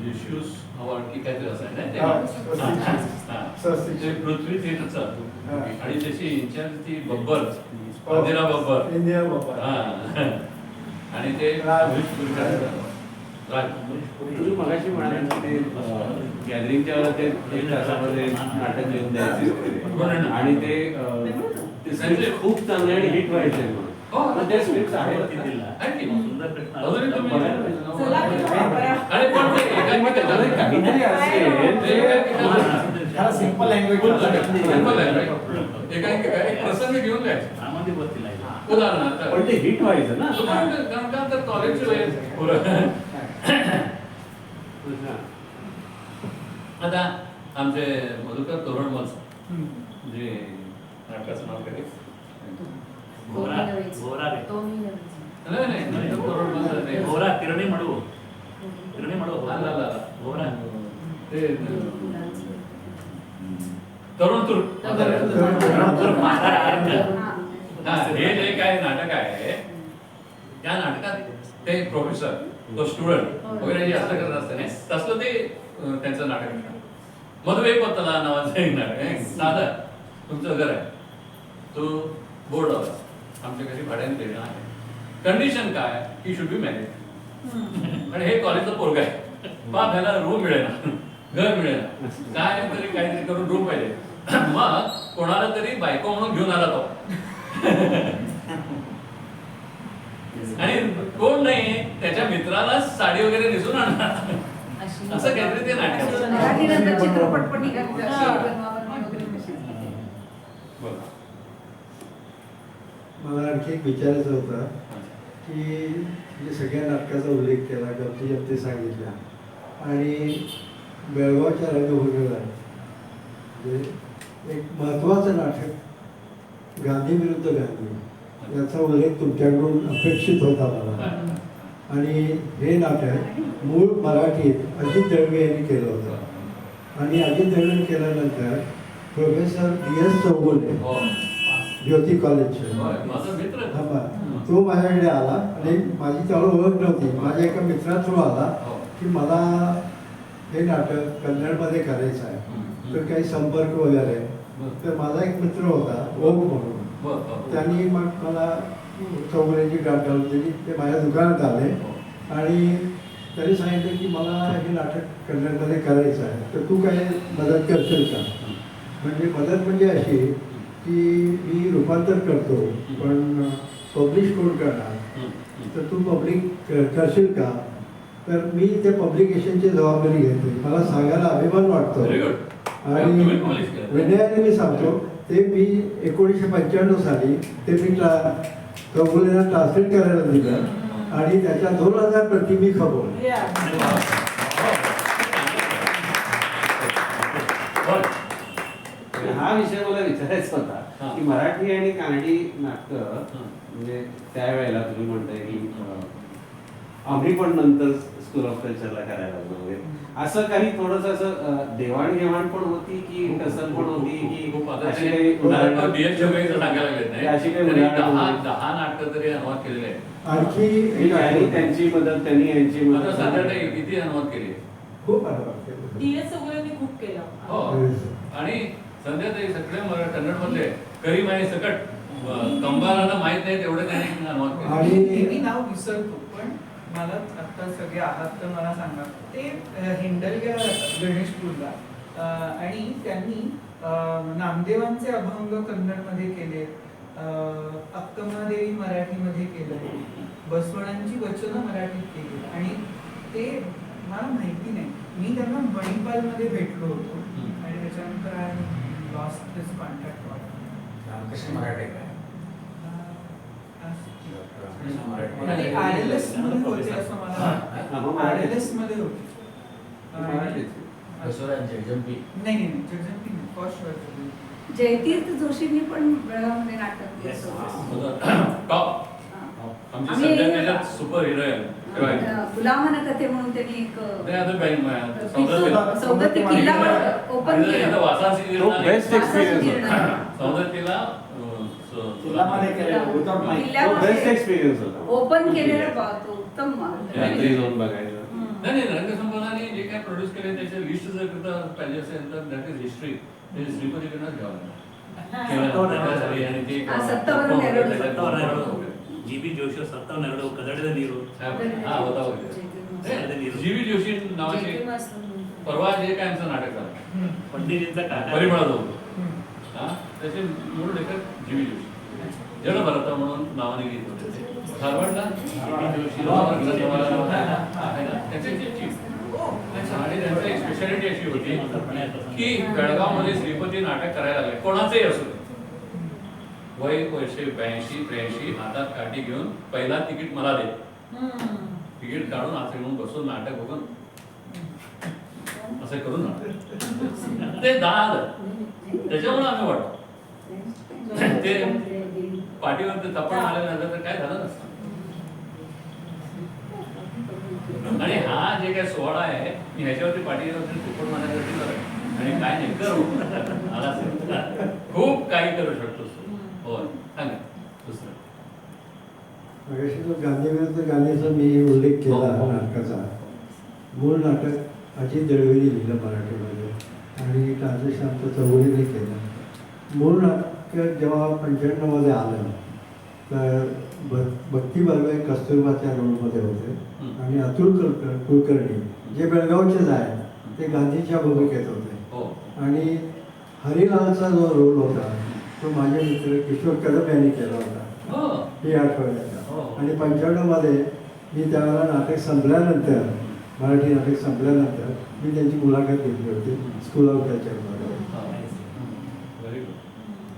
इश्यूज अवॉर्ड की काहीतरी असं आहे हा, ना ते पृथ्वी थिएटरचं. आणि त्याची इन्चार्ज ती बब्बर, इंदिरा बब्बर. इंदिरा बब्बर. हा. आणि ते अमरीश पुरी. तुम्ही मगाशी म्हणाले ते गॅदरिंगच्या वेळेला ते 1 तासामध्ये नाटक लिहून द्यायचे वगैरे. आणि ते संजय खूप चांगले आणि हिट व्हायचे म्हणून. पण ते स्क्रिप्ट आहे सुंदर प्रश्न. अजूनही तुम्ही चला, अरे पण ते एकांकिका काहीतरी असेल ह्याला सिंपल लँग्वेज एकांकिका एक प्रसंग घेऊन जायचं. सामान्य ಗೊತ್ತಿಲ್ಲ ಇದು. उदाहरणार्थ पण ते हिट व्हायचं ना. कारण तर कॉलेजची वेळ आता आमचे मधुकर तोरणमल जे नाटकाचं नाव काय? घोरा घोरा रे. नाही तोरणमल नाही. घोरा ಕಿರಣಿ ಮಾಡು ಅಲ್ಲ. घोरा ते तरुण तुर. हा, हे जे काय नाटक आहे त्या नाटकात ते प्रोफेसर, तो स्टुडंट वगैरे जे असं करत असतं नाही, तसलं ते त्यांचं नाटक आहे. मधुवे पत्तला नावाचं एक नाटक आहे. साधं तुमचं घर आहे, तो बोर्ड लावला, आमच्या घरी भाड्याने देणं आहे. कंडिशन काय की शुड बी मॅरिड. आणि हे कॉलेजचं पोरग आहे, बाप ह्याला रूम मिळेना, घर मिळेना, काय तरी काहीतरी करून रूम पाहिजे. मग कोणाला तरी बायको म्हणून घेऊन आला तो. आणि कोण नाही, त्याच्या मित्राला साडी वगैरे नेसून आणणार, असं काहीतरी ते नाटक. चित्रपट पण निघाले. मला आणखी एक विचारायचं होतं की म्हणजे सगळ्या नाटकाचा उल्लेख केला, गमती जमती सांगितल्या आणि बेळगावच्या रंगभूमीवर म्हणजे एक महत्त्वाचं नाटक गांधी विरुद्ध गांधी याचा उल्लेख तुमच्याकडून अपेक्षित होता मला. आणि हे नाटक मूळ मराठीत अजित दळवे यांनी केलं होतं. आणि अजित दळवे केल्यानंतर प्रोफेसर DS चौगुले ज्योती कॉलेजचे माझा मित्र तो माझ्याकडे आला आणि माझी त्याला ओळख नव्हती. माझ्या एका मित्रा थ्रू आला की मला हे नाटक कन्नडमध्ये करायचं आहे, तर काही संपर्क वगैरे. तर माझा एक मित्र होता ओम म्हणून, त्यांनी मग मला चौगुलेची गाठ घालून दिली. ते माझ्या दुकानात आले आणि त्यांनी सांगितलं की मला हे नाटक कन्नडमध्ये करायचं आहे, तर तू काय मदत करशील का? म्हणजे मदत म्हणजे अशी की मी रूपांतर करतो, पण पब्लिश कोण करणार, तर तू पब्लिक करशील का? तर मी त्या पब्लिकेशनची जबाबदारी घेते. मला सांगायला अभिमान वाटतो Very good. आणि तुम्ही publish केलं. विनयाने मी सांगतो, ते मी 1995 साली ते मी चौगुलेला ट्रान्सलेट करायला दिलं आणि त्याच्या 2000 प्रति मी खपवल्या. हा विषय मला विचारायचा हा. होता की मराठी आणि कानडी नाटकं म्हणजे त्यावेळेला तुम्ही म्हणताय की आम्ही पण नंतर स्कूल ऑफ कल्चरला करायला लागलो वगैरे, असं काही थोडंसं असं देवाणघेवाण पण होती की टसल पण होती की खूप आता अशी काही उदाहरणं DS जोगेचं सांगायला लागलेत नाही. अशी काही त्यांनी उदाहरणं 10 नाटकं तरी अनुवाद केलेले आहेत. आणखी एक त्यांनी आहे. त्यांची मदत, त्यांनी यांची आता मदत साधारण किती अनुवाद केले? खूप आभार. DS वगैरे खूप केलं. हो. आणि संध्याताई सगळे कन्नड मधले करी माही सकट कंबारांना माहित नाही तेवढं त्यांनी अनुवाद केले. आणि मी नाव विसरतो, पण मला आता सगळे आहात तर मला सांगा. ते हिंडलग्या गणेशपूरला आणि त्यांनी नामदेवांचे अभंग कन्नडमध्ये केले, अक्कमादेवी मराठीमध्ये केलं, बसवणांची वचनं मराठीत केली. आणि ते मला माहिती नाही, मी त्यांना मणिपालमध्ये भेटलो होतो आणि त्याच्यानंतर I lost this contact. Ramakrishna Marathe काय आणि RLS मध्ये होते असं मला RLS मध्ये होते. बसवराज जगजंपी नाही नाही नाही, जगजंती नाही, फर्स्ट वर्ष. जयतीर्थ जोशींनी पण बेळगावमध्ये नाटक केलं. टॉप आमची आम्ही- सध्या त्याच्यात सुपर हिरो आहे. गुलामन कथे म्हणून त्यांनी एक नाही, आता बँक सौदत्ती किल्ला ओपन केलं. वासासी तो बेस्ट एक्सपिरियन्स होता. सौदत्तीला किल्लामध्ये केलं उत्तम नाही. तो किल्ल्यामध्ये बेस्ट एक्सपिरियन्स होता. ओपन केलेलं पाहतो उत्तम रात्री जाऊन बघायचं. नाही रंगसंपदाने जे काय प्रोड्यूस केले त्याच्या लिस्ट जर करता पाहिजे असेल तर दॅट इज हिस्ट्री. ते श्रीपतीकडनंच घ्यावं लागेल. आणि ते सत्तावन्न नेरळ. GB जोशी सत्तावन्न नेरळ कदडದ ನೀರು हा होता जीवी जोशी नावाचे परवा जे काय आमचं नाटक झालं पंडितजींचा काका परिमळात होतं. हा त्याचे मूळ लेखक जीवी जोशी जन भरता म्हणून नावाने घेत होते ते. धारवाडला जीवी जोशी त्याचे chief. आणि त्यांची एक स्पेशालिटी अशी होती की बेळगावमध्ये श्रीपती नाटक करायला लागले, कोणाचंही असू दे, वय वर्ष 82-83, हातात काठी घेऊन पहिला तिकीट मला दे. तिकीट काढून असं घेऊन बसून नाटक बघून असं करून ते 10,000 त्याच्यामुळे आम्ही वाटतो ते पाठीवर ते थप्पड आल्यानंतर तर काय झालं नसतं. आणि हा जे काय सोहळा आहे मी ह्याच्यावरती पाठीवरती थप्पड मारण्यासाठी करत आणि काय नाही करू आला असेल खूप काही करू शकतो. हो सांगा दुसरं. मगाशी जो गांधी विरुद्ध गांधीचा मी उल्लेख केला नाटकाचा, मूळ नाटक अजित दळवेनी लिहिलं मराठीमध्ये आणि ट्रान्सलेशन आमचं चौगुलेने केलं. मूळ नाटक जेव्हा 95 मध्ये आलं तर भक्ती बर्वे कस्तुरबाच्या रोलमध्ये होते आणि अतुल कुलकर्णी जे बेळगावचेच आहे ते गांधीच्या भूमिकेत होते. आणि हरिलालचा जो रोल होता तो माझे मित्र किशोर कदम यांनी केला होता हे आठवड्याचा. आणि 95 मध्ये मी त्यावेळेला नाटक संपल्यानंतर, मराठी नाटक संपल्यानंतर मी त्यांची मुलाखत घेतली होती स्कूल ऑफ कल्चरमध्ये.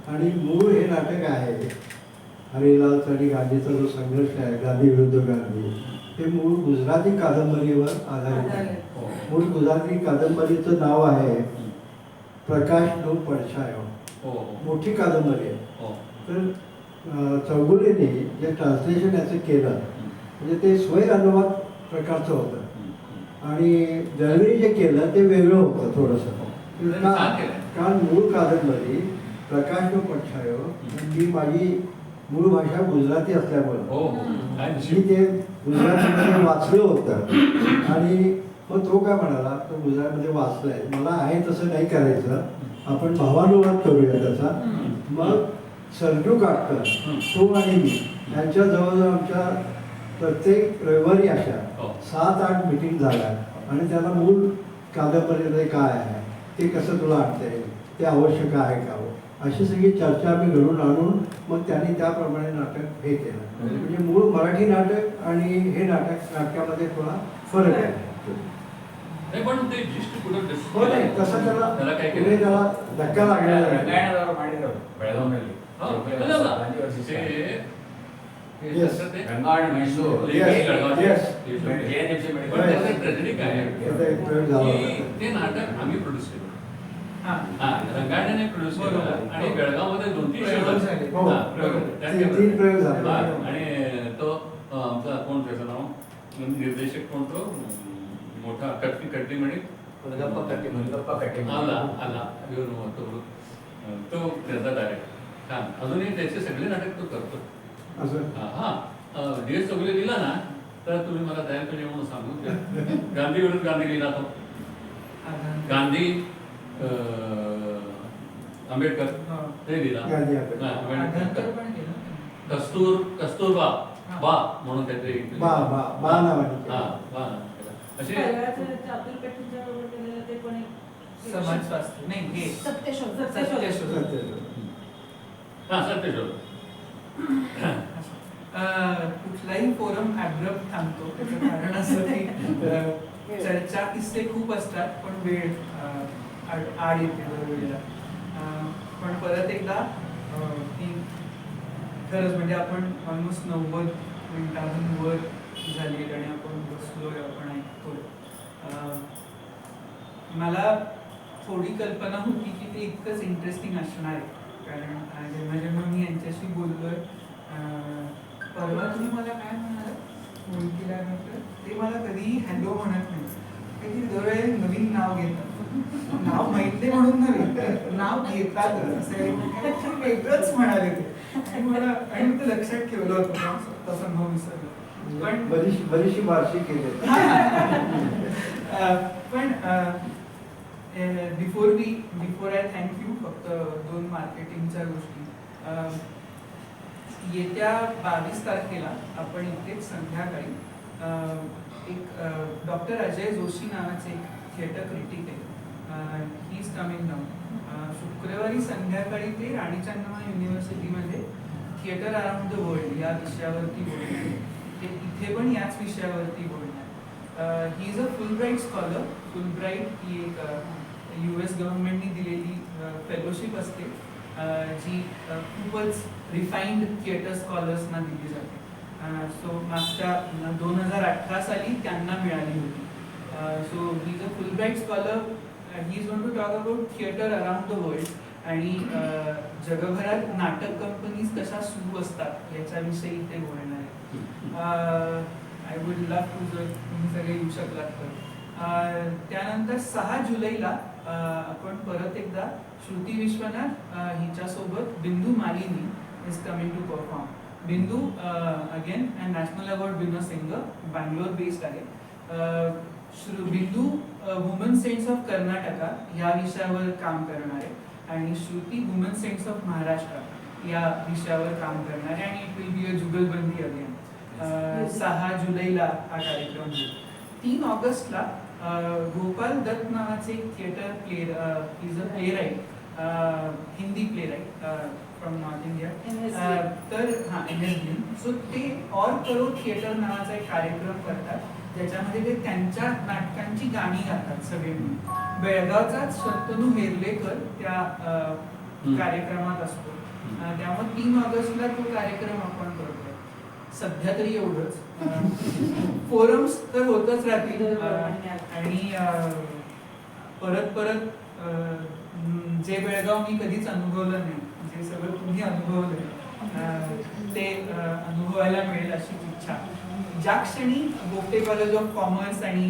आणि मूळ हे नाटक आहे हरिलालचा आणि गांधीचा जो संघर्ष आहे, गांधी विरुद्ध गांधी, ते मूळ गुजराती कादंबरीवर आधारित आहे. मूळ गुजराती कादंबरीचं नाव आहे प्रकाश नो पडछायो. मोठी कादंबरी आहे. तर चौगुलेने जे ट्रान्सलेशन याचं केलं म्हणजे ते स्वैर अनुवाद प्रकारचं होतं आणि दळवेनी जे केलं ते वेगळं होतं थोडंसं. कारण मूळ कादंबरी प्रकाश नो पडछायो ही माझी मूळ भाषा गुजराती असल्यामुळं मी ते गुजरातीमध्ये वाचलं होतं. आणि मग तो काय म्हणाला, तो गुजरातमध्ये वाचलाय, मला आहे तसं नाही करायचं, आपण भावानुवाद करूया त्याचा. मग सरजू काटकर तो आणि मी यांच्या जवळजवळ आमच्या प्रत्येक रविवारी अशा 7-8 मीटिंग झाल्या आणि त्याला मूळ कादंबरीमध्ये काय आहे ते कसं तुला आणता येईल, ते आवश्यक आहे का हो, अशी सगळी चर्चा आम्ही घडून आणून मग त्यांनी त्याप्रमाणे नाटक हे केलं. म्हणजे मूळ मराठी नाटक आणि हे नाटकामध्ये थोडा फरक आहे. नाही पण ते जिष्ट कुठं हो नाही तसं त्याला त्याला काय पुढे केलं त्याला धक्का लागलेला आहे. ರಂಗಾಯಣದವರು ಮಾಡಿದ್ರು ಬೆಳಗಾವಿಯಲ್ಲಿ हा, ಅಲ್ಲಲ್ಲ. ते Yes. तसं ते Rangayana Mysuru Yes, yes. JNFC पण ಮೆಡಿಕಲ್ त्याचं tragedy काय आहे? त्याचा एक प्रयोग झाला की होता. ते नाटक आम्ही प्रोड्यूस केलं. हा. हा, रंगायणाने प्रोड्यूस केलं बरोबर. आणि बेळगावमध्ये 2-3 प्रयोग शो झाले. हो. हा, प्रयोग झाले. त्या तीन केलं. प्रयोग झाले. हा, आणि तो आमचा कोण त्याचं नाव निर्देशक कोण तो मोठा कट्टी म्हणे ಮುರುಗಪ್ಪ ಕಟ್ಟಿ आला आला येऊन तो त्याचा डायरेक्ट छान अजूनही त्याचे सगळे नाटक तो करतो. असं हा DS चौगुले लिहिला ना तर तुम्ही मला तयार करून म्हणून सांगू द्या. गांधी विरुद्ध गांधी लिहिला तो गांधी आंबेडकर हा. ते लिहिला गांधी आंबेडकर. हा, आगरकर आंबेडकर पण केलं. कस्तुरबा हा. बा म्हणून काहीतरी बा बा बा नावाने हा केलं. बा असे अब्दुल पेठेंच्या बरोबर केलेलं ते पण एक समाज स्वास्थ्य नाही हे सत्यशोध सत्यशोध. हा सत्यशोध कुठलाही फोरम ऍब्रप्ट थांबतो त्याचं कारण असं की चर्चा किस्से खूप असतात पण वेळ आड येते वेळेला. पण परत एकदा ती खरंच म्हणजे आपण ऑलमोस्ट 90 मिनिटांहून वर झाली आणि आपण बसलोय आपण ऐकतोय. मला थोडी कल्पना होती की ते इतकंच इंटरेस्टिंग असणार आहे कारण जेव्हा मी यांच्याशी बोललोय परवा तुम्ही मला काय म्हणाल फोन केल्यानंतर ते मला कधीही हॅलो म्हणत नाही. काहीतरी दरवेळी नवीन नाव घेतात. नाव माहित नाही म्हणून नव्हे नाव घेतात असं वेगळंच म्हणाले ते आणि मला आणि ते लक्षात ठेवलं होतं तसा न विसरलं. पण बरीचशी वार्षिक केली. पण बिफोर आय थँक यू फक्त 2 मार्केटिंगच्या गोष्टी. येत्या 22 तारखेला आपण इथे संध्याकाळी एक डॉक्टर अजय जोशी नावाचे एक थिएटर क्रिटिक आहे. He is coming down. शुक्रवारी संध्याकाळी ते राणी चन्नम्मा युनिव्हर्सिटीमध्ये थिएटर अराउंड द वर्ल्ड या विषयावरती बोलणार. ते इथे पण याच विषयावरती बोलणार. ही इज अ फुलब्राईट स्कॉलर. फुलब्राईट ही एक US गव्हर्नमेंटने दिलेली फेलोशिप असते जी खूपच रिफाईंड थिएटर स्कॉलर्सना दिली जाते. सो मागच्या 2018 साली त्यांना मिळाली होती. So he is a Fulbright scholar. He is going to talk about theatre around the world आणि जगभरात नाटक कंपनीज कशा सुरू असतात याच्याविषयी ते बोलणार आहे. आय वुड लव्ह टू जर तुम्ही सगळे येऊ शकलात तर. त्यानंतर 6 जुलैला आपण परत एकदा श्रुती विश्वनाथ हिच्यासोबत Bindu Malini is coming to perform. Bindu again national award winner singer Bangalore based आहे. Bindu woman saints of Karnataka या विषयावर काम करणार आहे आणि Shruti woman saints of Maharashtra या विषयावर काम करणार आहे आणि इट विल बी अ जुगलबंदी अभियान. 6 जुलैला हा कार्यक्रम होईल. 3 ऑगस्टला गोपाल दत्त नावाचे एक theatre is a playwright Hindi playwright from north India. तर हां NSD. सो ते और करो थिएटर नावाचा एक कार्यक्रम करतात ज्याच्यामध्ये ते त्यांच्या नाटकांची गाणी गातात सगळे मिळून. बेळगावचाच शंतनू हेर्लेकर त्या कार्यक्रमात असतो. त्यामुळे 3 ऑगस्टला तो कार्यक्रम आपण करतोय. सध्या तरी एवढंच. फोरम्स तर होतच राहतील आणि परत जे बेळगाव मी कधीच अनुभवलं नाही जे सगळं तुम्ही अनुभवलं ते अनुभवायला मिळेल अशी इच्छा. ज्या क्षणी गोखले कॉलेज ऑफ कॉमर्स आणि